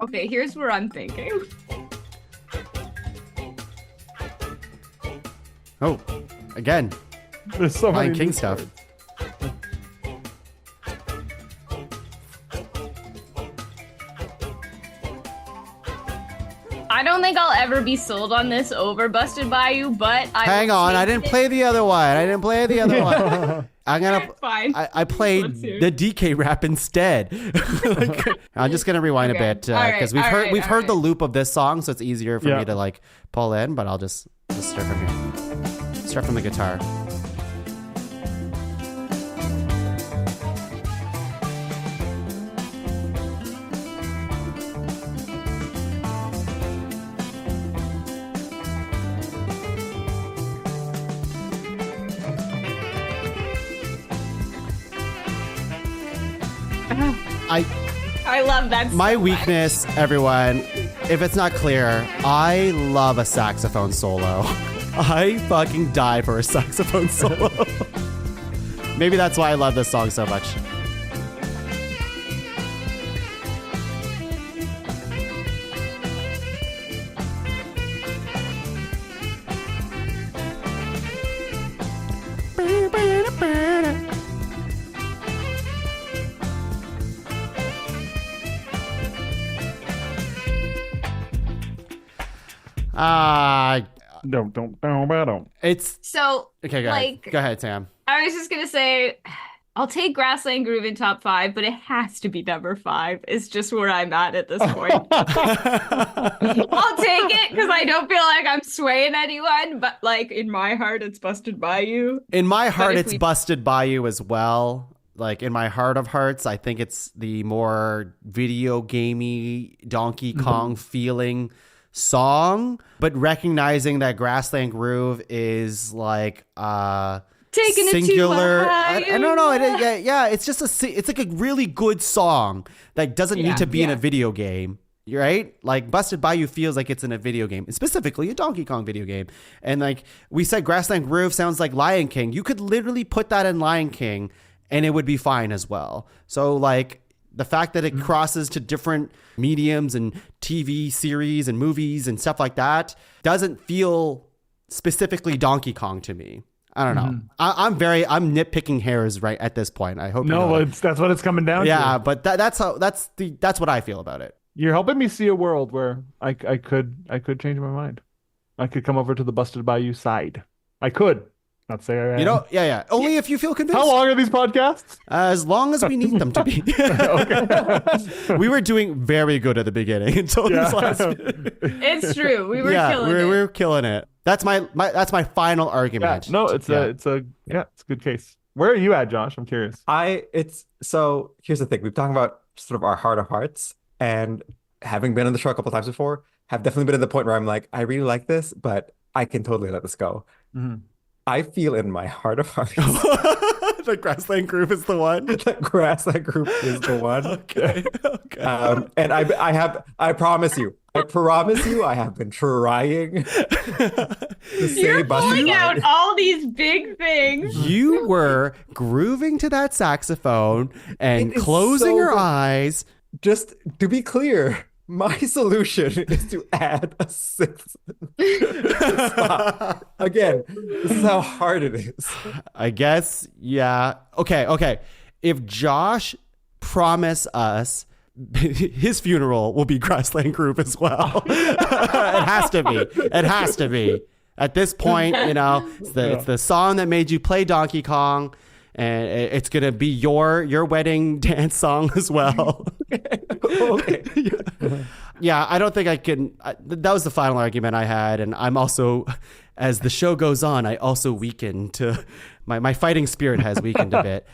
Okay, here's where I'm thinking. Oh, again, There's so Lion many King new stuff. words. I don't think I'll ever be sold on this over Busted Bayou, but Hang on, I didn't play the other one. I'm gonna. Fine. I played Let's hear the DK rap instead. I'm just gonna rewind a bit because we've heard the loop of this song, so it's easier for me to pull in. But I'll just start from here. Start from the guitar. I love that so My much. weakness, everyone, if it's not clear, I love a saxophone solo. I fucking die for a saxophone solo. Maybe that's why I love this song so much. Don't. It's So, okay. Go ahead. Go ahead, Sam. I was just gonna say, I'll take Grassland Groove in top 5, but it has to be number 5. It's just where I'm at this point. I'll take it because I don't feel like I'm swaying anyone, but in my heart, it's Busted Bayou. In my heart, it's Busted Bayou as well. In my heart of hearts, I think it's the more video gamey Donkey Kong feeling song, but recognizing that Grassland Groove is Taking singular. it too high. I don't know. It's just it's like a really good song that doesn't need to be in a video game. right? Like Busted Bayou feels like it's in a video game, specifically a Donkey Kong video game. And like we said, Grassland Groove sounds like Lion King. You could literally put that in Lion King and it would be fine as well. So like the fact that it crosses to different mediums and TV series and movies and stuff like that doesn't feel specifically Donkey Kong to me. I don't know. I'm nitpicking hairs right at this point. I hope that's what it's coming down to. Yeah, but that's what I feel about it. You're helping me see a world where I could change my mind. I could come over to the Busted Bayou side. I could. Not say I am. Yeah. Only if you feel convinced. How long are these podcasts? As long as we need them to be. Okay. We were doing very good at the beginning until this last. It's true. We were killing it. We were killing it. That's my final argument. Yeah, no, it's a good case. Where are you at, Josh? I'm curious. So here's the thing. We've talked about sort of our heart of hearts, and having been on the show a couple times before, have definitely been at the point where I'm like, I really like this, but I can totally let this go. Mm-hmm. I feel in my heart of hearts the Grassland Groove is the one. The Grassland Groove is the one. Okay. And I promise you, I have been trying to say You're pulling out all these big things. You were grooving to that saxophone and closing your eyes. Just to be clear, my solution is to add a sixth spot. Again, this is how hard it is. I guess, yeah. Okay. If Josh promised us his funeral will be Grassland Groove as well. It has to be. At this point, it's the song that made you play Donkey Kong, and it's gonna be your wedding dance song as well. Okay. Yeah, I don't think I can. That was the final argument I had, and I'm also, as the show goes on, I also weaken to my fighting spirit has weakened a bit.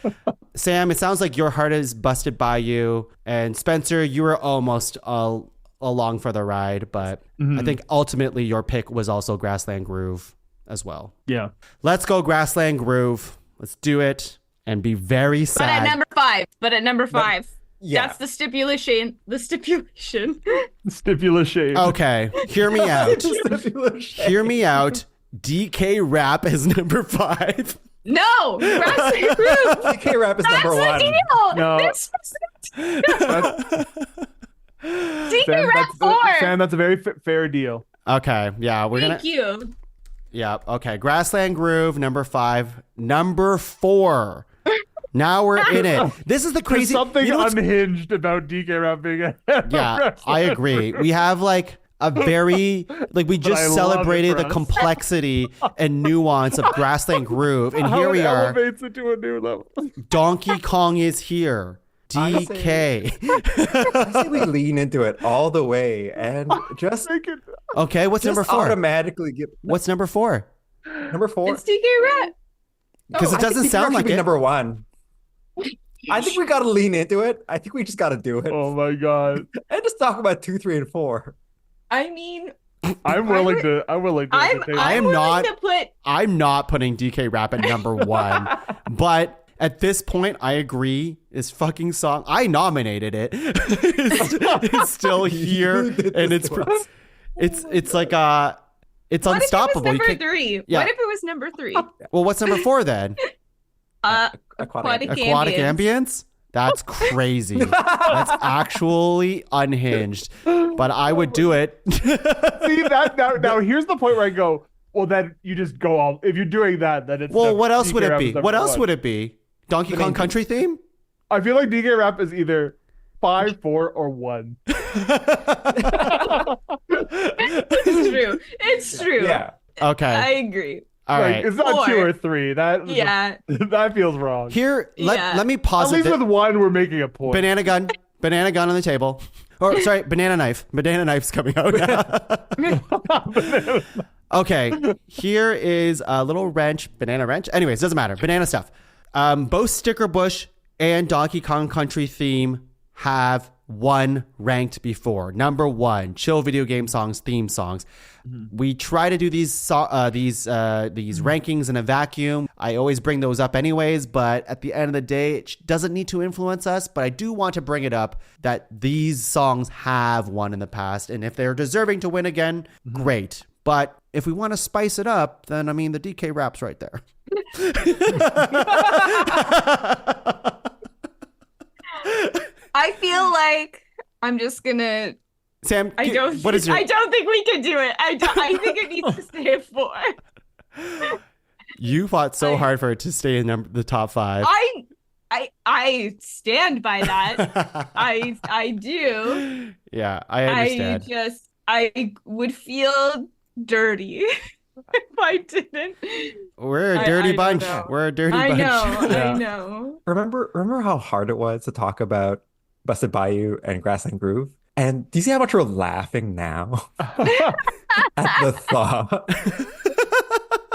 Sam, it sounds like your heart is Busted Bayou, and Spencer, you were almost along for the ride, but I think ultimately your pick was also Grassland Groove as well. Yeah. Let's go Grassland Groove. Let's do it and be very sad. But at number five. Yeah. That's the stipulation. Okay, hear me out. Hear me out. DK Rap is number 5. No, Grassland Groove. DK Rap is number 1. DK Rap 4. Sam, that's a very fair deal. Okay, yeah, Thank you. Yeah, okay. Grassland Groove, number 5. Number 4. Now we're in it. This is the crazy. There's something unhinged about DK Rap being a Yeah, I agree. We have like a very we just celebrated the complexity and nuance of Grassland Groove, and here we are. Elevates it to a new level. Donkey Kong is here. DK. I say we lean into it all the way and just Okay, what's number 4? Automatically give. What's number 4? Number 4. It's DK Rap. Because it doesn't sound like it. Number 1. I think we got to lean into it. I think we just got to do it. Oh my god! And just talk about 2, 3, and 4. I mean, I'm willing to. I'm not putting DK Rap at number 1, but at this point, I agree. This fucking song, I nominated it. It's still here, and it's like it's what unstoppable. If it was number 3? Yeah. What if it was number 3? Well, what's number 4 then? Aquatic ambience? That's crazy. That's actually unhinged. But I would do it. See that now here's the point where I go, well then you just go all if you're doing that, then it's what else would it be? What else would it be? Donkey Kong Country theme? I feel like DK Rap is either 5, 4, or 1. It's true. Yeah. Okay. I agree. All right. It's not 2 or 3. That feels wrong. Here, let me pause at least with 1, we're making a point. Banana gun on the table. Or sorry, banana knife. Banana knife's coming out. Okay, here is a little banana wrench. Anyways, doesn't matter. Banana stuff. Both Sticker Bush and Donkey Kong Country theme have one ranked before. Number one, chill video game songs, theme songs. We try to do these rankings in a vacuum. I always bring those up anyways, but at the end of the day, it doesn't need to influence us. But I do want to bring it up that these songs have won in the past, and if they're deserving to win again, great. But if we want to spice it up, then I mean the DK rap's right there. I feel like I'm just gonna. Sam, what is your? I don't think we can do it. I think it needs to stay at 4. You fought so hard for it to stay in the top 5. I stand by that. I do. Yeah, I understand. I would feel dirty if I didn't. We're a dirty bunch. We're a dirty bunch. I know. Remember how hard it was to talk about Busted Bayou and Grassland Groove? And do you see how much we're laughing now at the thought?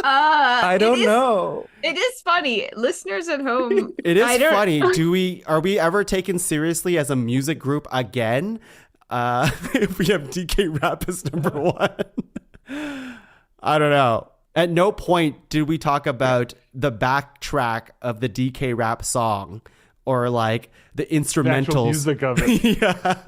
I don't know. It is funny. Listeners at home. It is funny. Are we ever taken seriously as a music group again? If we have DK Rap as number 1? I don't know. At no point did we talk about the backtrack of the DK Rap song or like the instrumentals. Music of it. Yeah.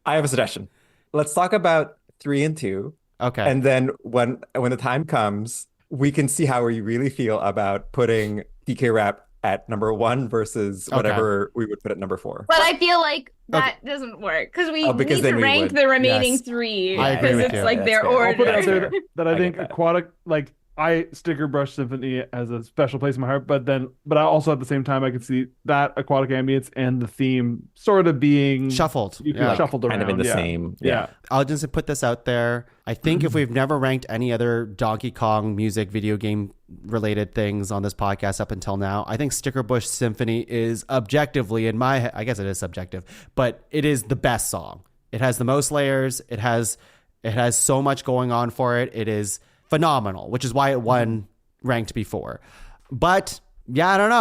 I have a suggestion. Let's talk about 3 and 2. Okay. And then when the time comes, we can see how we really feel about putting DK Rap at number 1 versus whatever we would put at number 4. But I feel like that doesn't work because we need to rank the remaining 3 I agree because with it's you. like That's their fair. order. I'll put it out there that I think get that. aquatic, like Sticker Brush Symphony has a special place in my heart, but I also at the same time I can see that aquatic ambience and the theme sort of being Shuffled. shuffled around. Kind of in the same. Yeah. I'll just put this out there. I think if we've never ranked any other Donkey Kong music, video game related things on this podcast up until now, I think Sticker Bush Symphony is objectively, in my head, I guess it is subjective, but it is the best song. It has the most layers. It has so much going on for it. It is phenomenal, which is why it won ranked before. But yeah, I don't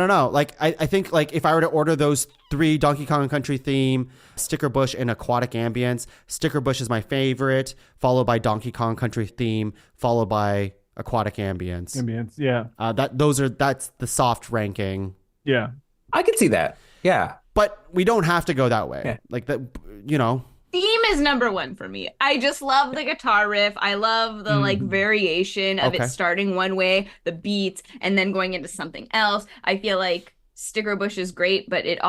know. Like I think like if I were to order those 3 Donkey Kong Country theme, Sticker Bush, and Aquatic Ambience, Sticker Bush is my favorite, followed by Donkey Kong Country theme, followed by Aquatic Ambience. Yeah. That's the soft ranking. Yeah. I can see that. Yeah. But we don't have to go that way. Yeah. Like that, you know. Theme is number 1 for me. I just love the guitar riff. I love the like variation of it starting one way, the beats, and then going into something else. I feel like Sticker Bush is great, but it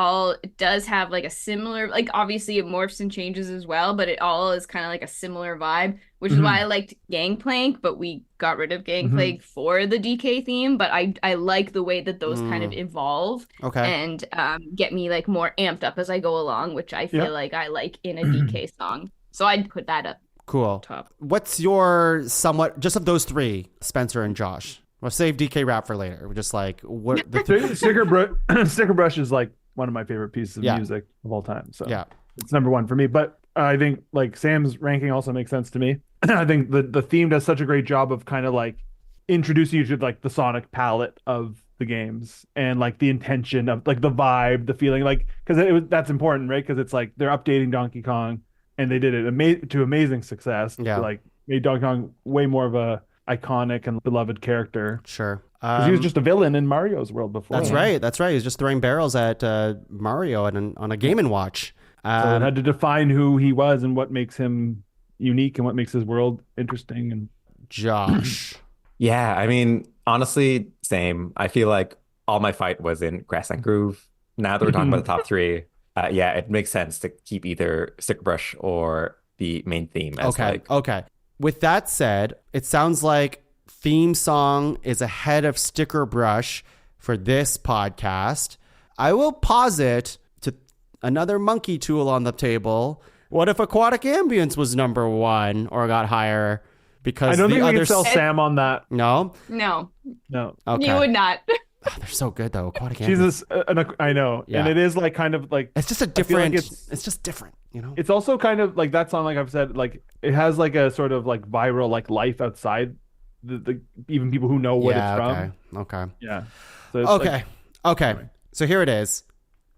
does have like a similar, like obviously it morphs and changes as well, but it all is kind of like a similar vibe, which is why I liked Gangplank, but we got rid of Gangplank for the DK theme. But I like the way that those kind of evolve and get me like more amped up as I go along, which I feel like I like in a DK song. So I'd put that up. Cool. Top. What's your somewhat, just of those 3, Spencer and Josh? We'll save DK Rap for later. We're just like, what? Sticker Brush is like one of my favorite pieces of music of all time. So it's number 1 for me. But I think like Sam's ranking also makes sense to me. I think the theme does such a great job of kind of like introducing you to like the sonic palette of the games and like the intention of like the vibe, the feeling, like because that's important, right? Because it's like they're updating Donkey Kong and they did it to amazing success. Yeah, like made Donkey Kong way more of a iconic and beloved character. Sure. He was just a villain in Mario's world before. That's right. He was just throwing barrels at Mario on a Game & Watch. So it had to define who he was and what makes him unique and what makes his world interesting. And Josh. Yeah, I mean, honestly, same. I feel like all my fight was in Grassland Groove. Now that we're talking about the top 3, it makes sense to keep either Sticker Brush or the main theme as Okay. With that said, it sounds like theme song is ahead of Sticker Brush for this podcast. I will posit to another monkey tool on the table. What if Aquatic Ambience was number 1 or got higher? Because I don't think we other can sell Sam on that. No? No. Okay. You would not. They're so good though. Aquatic Ambience. Jesus, I know. Yeah. And it is like kind of like it's just a different. Like it's just different, you know. It's also kind of like that song, like I've said, like it has like a sort of like viral like life outside the even people who know what it's from. Okay. Yeah. So it's okay. like, okay. So here it is.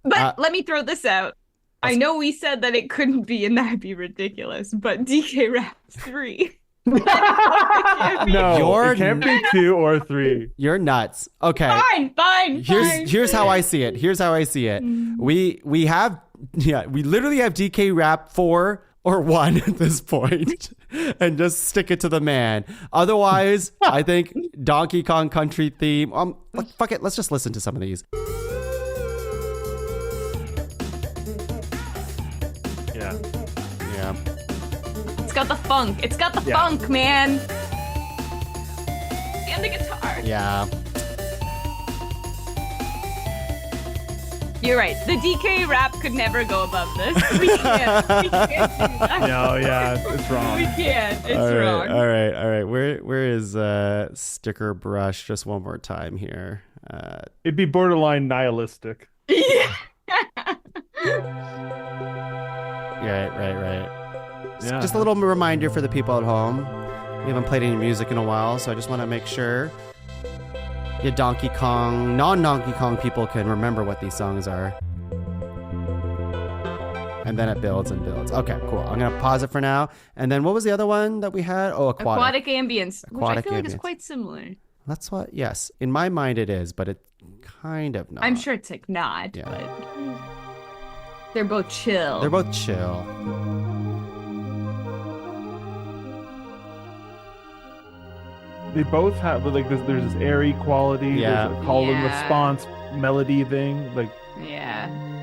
But let me throw this out. I know we said that it couldn't be and that'd be ridiculous, but DK Rap 3. No, You're it can't be 2 or 3. You're nuts. Okay. Fine. Here's how I see it. We literally have DK Rap 4 or 1 at this point and just stick it to the man. Otherwise, I think Donkey Kong Country theme. Fuck it. Let's just listen to some of these. Yeah. It's got the funk. It's got the funk, man. And the guitar. Yeah. You're right. The DK Rap could never go above this. We can't do that. No, yeah, it's wrong. We can't. It's All wrong. right. Where is Sticker Brush? Just one more time here. It'd be borderline nihilistic. Yeah. Right. Yeah. Just a little reminder for the people at home. We haven't played any music in a while, so I just want to make sure Donkey Kong, non-Donkey Kong people can remember what these songs are. And then it builds and builds. Okay, cool. I'm going to pause it for now. And then what was the other one that we had? Oh, Aquatic Ambience, which I feel like Ambience. is quite similar. That's what, yes. In my mind it is, but it kind of not. I'm sure it's like not, Yeah. but they're both chill. They're both chill. They both have like there's this airy quality, there's a call and response melody thing, like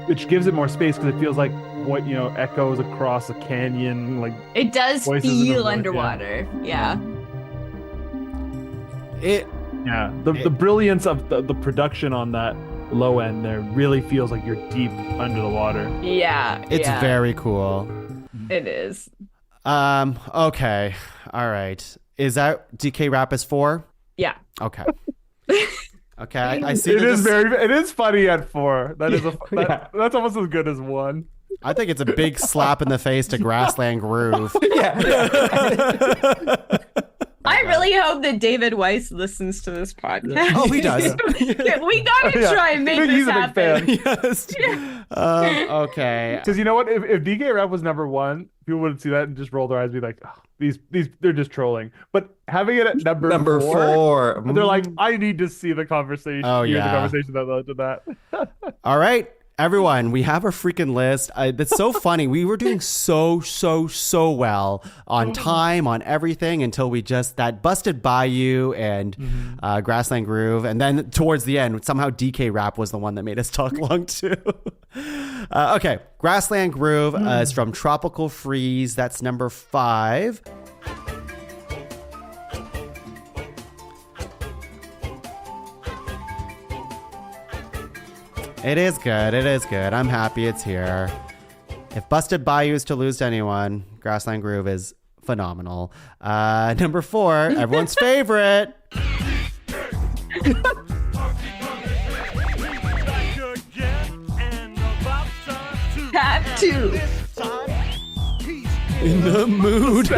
which gives it more space because it feels like what echoes across a canyon, like it does voices in the feel voice, underwater. Yeah. The brilliance of the production on that low end there really feels like you're deep under the water. Yeah. It's very cool. It is. Okay. All right. Is that DK Rap is 4? Yeah. Okay. Okay. I see. It is funny at 4. That is that's almost as good as 1. I think it's a big slap in the face to Grassland Groove. I really hope that David Weiss listens to this podcast. Oh, he does. We gotta try and make this happen. Yes. Okay. Because you know what? If DK Rap was number 1, people would see that and just roll their eyes and be like, oh, these they're just trolling. But having it at number 4, they're like, I need to see the conversation. Oh, hear yeah. the conversation that led to that. All right. Everyone, we have a freaking list. That's so funny. We were doing so well on time, on everything until we just that Busted Bayou and Grassland Groove. And then towards the end, somehow DK Rap was the one that made us talk long too. Okay. Grassland Groove is from Tropical Freeze. That's number 5. It is good. I'm happy it's here. If Busted Bayou is to lose to anyone, Grassland Groove is phenomenal. Number 4, everyone's favorite. Tattoo. In the mood.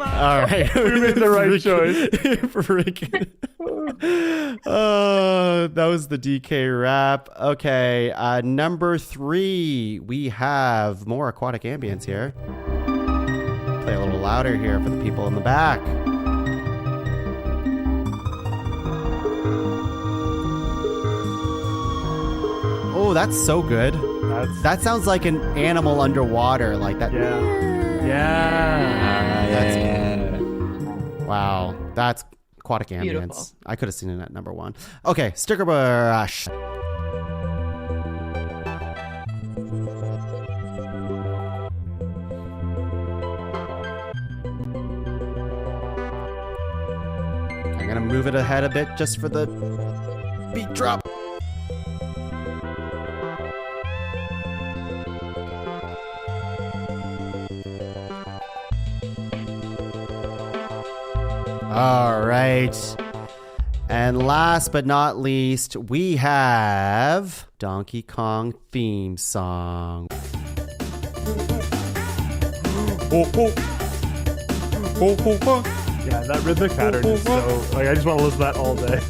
All right. We made the right choice. That was the DK Rap. Okay. Number 3, we have more aquatic ambience here. Play a little louder here for the people in the back. Oh, that's so good. That sounds like an animal underwater, like that. Wow, that's aquatic ambience. Beautiful. I could have seen it at number 1. Okay, Sticker Brush. I'm gonna move it ahead a bit just for the beat drop. All right. And last but not least, we have Donkey Kong theme song. Oh, oh. Oh, oh, oh. Yeah, that rhythmic pattern is so like I just want to listen to that all day.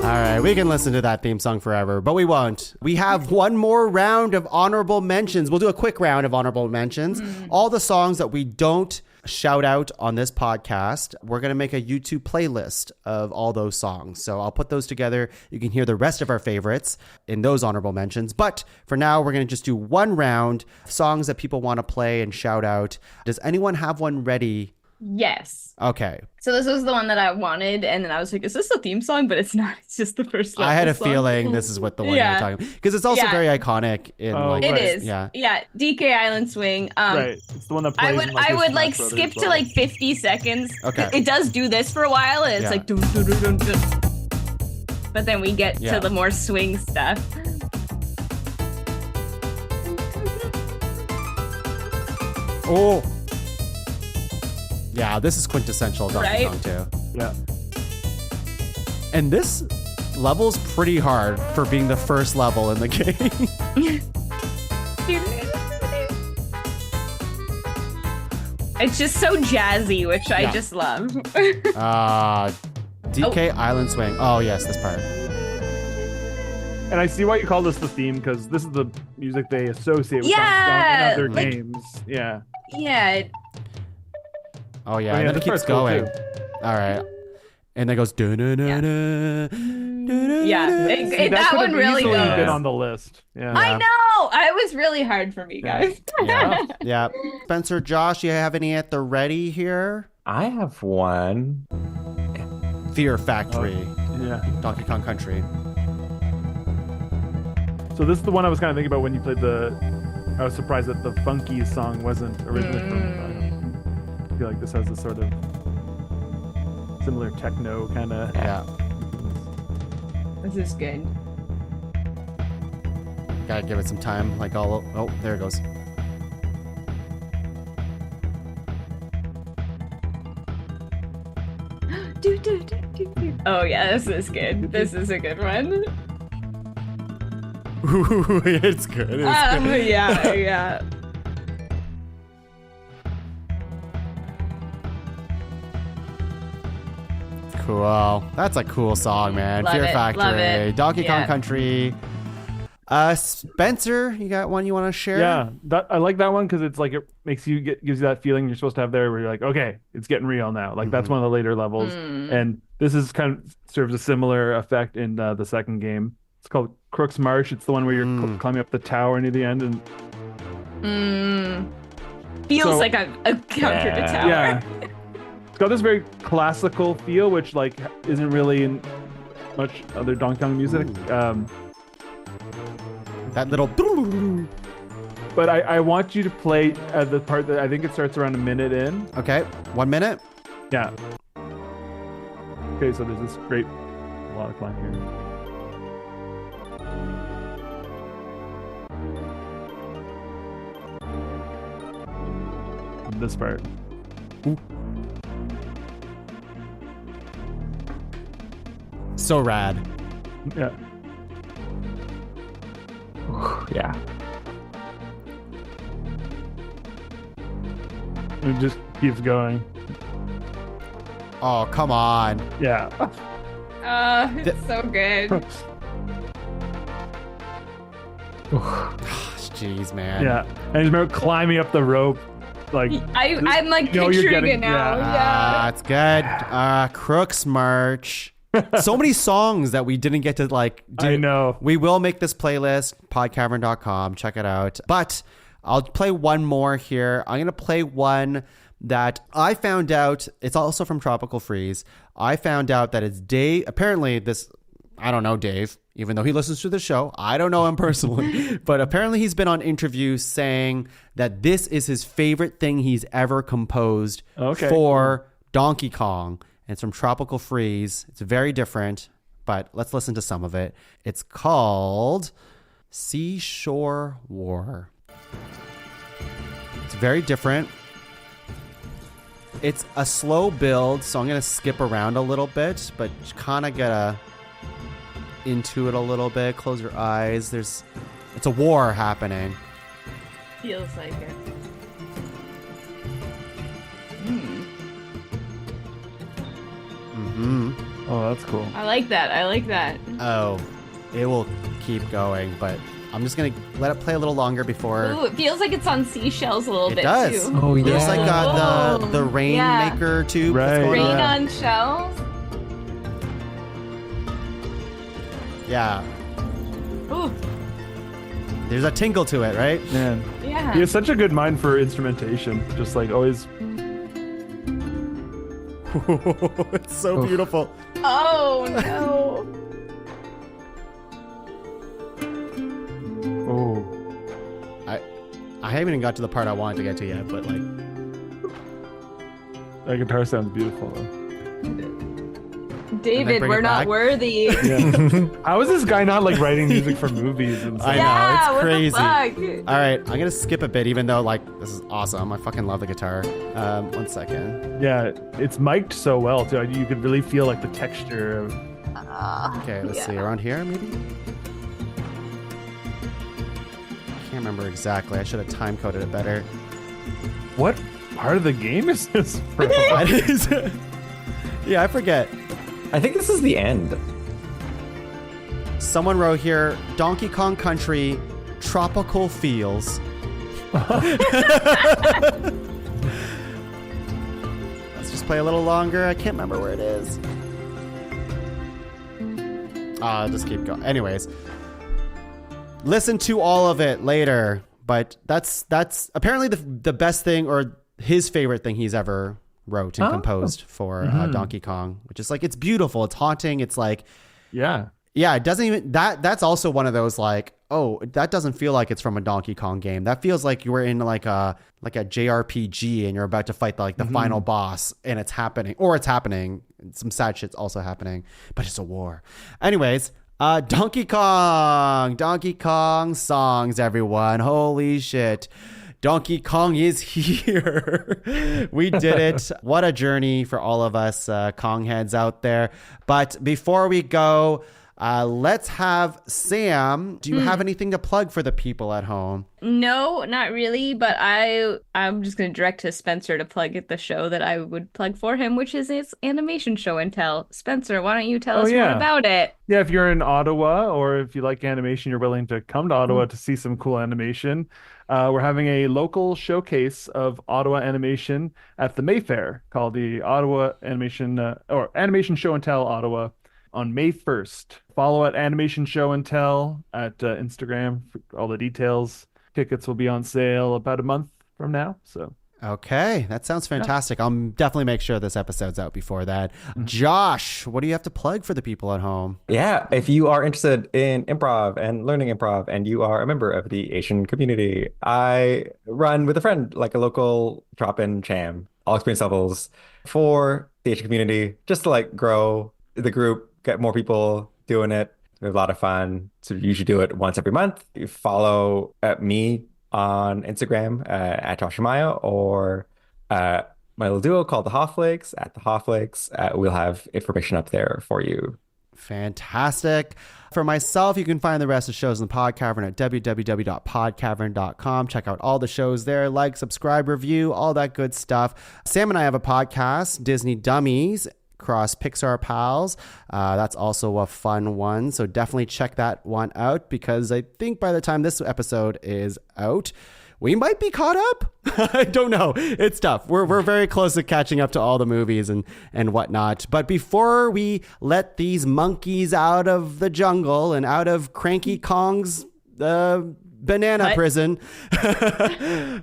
All right, we can listen to that theme song forever, but we won't. We have one more round of honorable mentions. We'll do a quick round of honorable mentions. All the songs that we don't shout out on this podcast, we're going to make a YouTube playlist of all those songs. So I'll put those together. You can hear the rest of our favorites in those honorable mentions. But for now, we're going to just do one round of songs that people want to play and shout out. Does anyone have one ready? Yes. Okay. So this was the one that I wanted, and then I was like, is this a theme song? But it's not. It's just the first level I had a song. feeling this is what the one you were talking about. Because it's also very iconic. In Oh, It right. is. Yeah. Yeah. DK Island Swing. Right. It's the one that plays I would in, like Smash skip Brothers to well. like 50 seconds. Okay. It does do this for a while, and it's Yeah. like dun, dun, dun, dun, dun. But then we get Yeah. to the more swing stuff. Oh. Yeah, this is quintessential Donkey Right? Kong too. Yeah. And this level's pretty hard for being the first level in the game. It's just so jazzy, which I Yeah. just love. DK Island Swing. Oh, yes, this part. And I see why you call this the theme, because this is the music they associate with Yeah, other like- games. Yeah. Yeah. Oh, yeah, Oh, and yeah, then it this keeps part's cool, going. too. All right. And then it goes. Yeah. See, That could one have really easily goes. been on the list. Yeah. I know. It was really hard for me, guys. Yeah. Yeah. Spencer, Josh, you have any at the ready here? I have one. Fear Factory. Yeah. Donkey Kong Country. So this is the one I was kind of thinking about when you played I was surprised that the funky song wasn't originally from. I feel like this has a sort of similar techno kind of. Yeah. This is good. Gotta give it some time. Like all. Oh, there it goes. Oh yeah, this is good. This is a good one. Ooh, it's good. It's good. Yeah, yeah. Cool. That's a cool song, man. Love Fear it, Factory, love it. Donkey Kong Yeah. Country. Spencer, you got one you want to share? Yeah, I like that one because it's like it makes you gives you that feeling you're supposed to have there, where you're like, okay, it's getting real now. Like that's one of the later levels, and this is kind of serves a similar effect in the second game. It's called Crook's Marsh. It's the one where you're climbing up the tower near the end, and Feels So- like I've encountered a tower. yeah, it's got this very classical feel, which like isn't really in much other Donkey Kong music. That little. But I want you to play the part that I think it starts around a minute in. Okay, 1 minute. Yeah. Okay, so there's this great, a lot of climb here. And this part. So rad. Yeah. Yeah. It just keeps going. Oh, come on. Yeah. It's so good. Jeez, man. Yeah. And I just remember climbing up the rope. Like, I'm like You know you're picturing getting- it now. yeah. That's good. Crook's March. So many songs that we didn't get to like do. I know. We will make this playlist, podcavern.com. Check it out. But I'll play one more here. I'm going to play one that I found out. It's also from Tropical Freeze. I found out that it's Dave. Apparently this, I don't know Dave, even though he listens to the show. I don't know him personally, but apparently he's been on interviews saying that this is his favorite thing he's ever composed for Donkey Kong. And it's from Tropical Freeze. It's very different, but let's listen to some of it. It's called Seashore War. It's very different. It's a slow build, so I'm going to skip around a little bit, but kind of get into it a little bit. Close your eyes. It's a war happening. Feels like it. Oh, that's cool. I like that. Oh, it will keep going, but I'm just gonna let it play a little longer before. Ooh, it feels like it's on seashells a little It bit does. too. Oh, There's yeah. like the rainmaker tube that's Right. going Rain on. on shells. Yeah, Ooh, there's a tingle to it, right? Man, yeah. he has such a good mind for instrumentation. Just like always. It's so beautiful. Oh no. Oh, I haven't even got to the part I wanted to get to yet, but like, that guitar sounds beautiful though. David, bring we're it not back? worthy. Yeah. How is this guy not like writing music for movies and stuff? I know, Yeah, it's what the crazy. fuck? All right, I'm gonna skip a bit, even though like this is awesome. I fucking love the guitar. 1 second. Yeah, it's mic'd so well too. You could really feel like the texture of. Okay, let's see. Around here, maybe. Can't remember exactly. I should have time coded it better. What part of the game is this from? That is. Yeah, I forget. I think this is the end. Someone wrote here, Donkey Kong Country, tropical feels. Let's just play a little longer. I can't remember where it is. I'll just keep going. Anyways, listen to all of it later. But that's apparently the best thing, or his favorite thing he's ever wrote and composed for Donkey Kong, which is like, it's beautiful, it's haunting, it's like, Yeah. it doesn't even that's also one of those like, oh, that doesn't feel like it's from a Donkey Kong game. That feels like you were in like a JRPG and you're about to fight the final boss, and it's happening. Some sad shit's also happening, but it's a war. Anyways, Donkey Kong songs, everyone. Holy shit. Donkey Kong is here. We did it. What a journey for all of us Kong heads out there. But before we go, let's have Sam. Do you have anything to plug for the people at home? No, not really, but I'm just going to direct to Spencer to plug at the show that I would plug for him, which is his animation show and tell. Spencer, why don't you tell us more about it? Yeah, if you're in Ottawa, or if you like animation, you're willing to come to Ottawa to see some cool animation. We're having a local showcase of Ottawa animation at the Mayfair called the Ottawa Animation or Animation Show and Tell Ottawa on May 1st. Follow at Animation Show and Tell at Instagram for all the details. Tickets will be on sale about a month from now. So Okay, that sounds fantastic. I'll definitely make sure this episode's out before that. Josh, what do you have to plug for the people at home? Yeah, if you are interested in improv and learning improv and you are a member of the Asian community, I run with a friend like a local drop-in jam, all experience levels for the Asian community, just to like grow the group, get more people doing it. We have a lot of fun. So we usually do it once every month. You follow me on Instagram at Joshua Mayo, or my little duo called the Hofflakes at the Hofflakes. We'll have information up there for you. Fantastic. For myself, you can find the rest of the shows in the Pod Cavern at www.podcavern.com. Check out all the shows there. Like, subscribe, review, all that good stuff. Sam and I have a podcast, Disney Dummies, across Pixar Pals. That's also a fun one. So definitely check that one out, because I think by the time this episode is out, we might be caught up. I don't know. It's tough. We're very close to catching up to all the movies and whatnot. But before we let these monkeys out of the jungle and out of Cranky Kong's banana prison,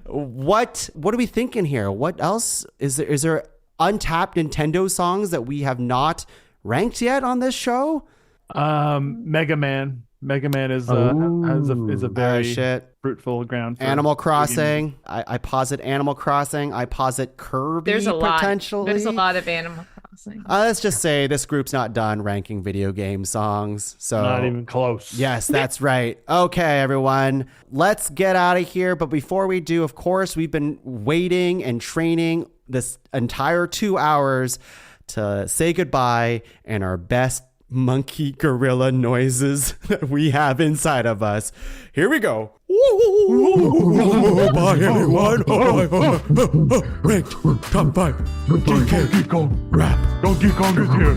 what are we thinking here? What else is there? Is there untapped Nintendo songs that we have not ranked yet on this show? Mega Man is a very fruitful ground for Animal Crossing. I posit Animal Crossing. I posit Kirby. There's a lot. Potentially. There's a lot of Animal Crossing. Let's just say this group's not done ranking video game songs. So not even close. Yes, that's right. Okay, everyone, let's get out of here. But before we do, of course, we've been waiting and training this entire 2 hours to say goodbye in our best monkey gorilla noises that we have inside of us. Here we go. Woo! Bye, everyone. Ranked top 5 DK Donkey Kong rap. Donkey Kong is here.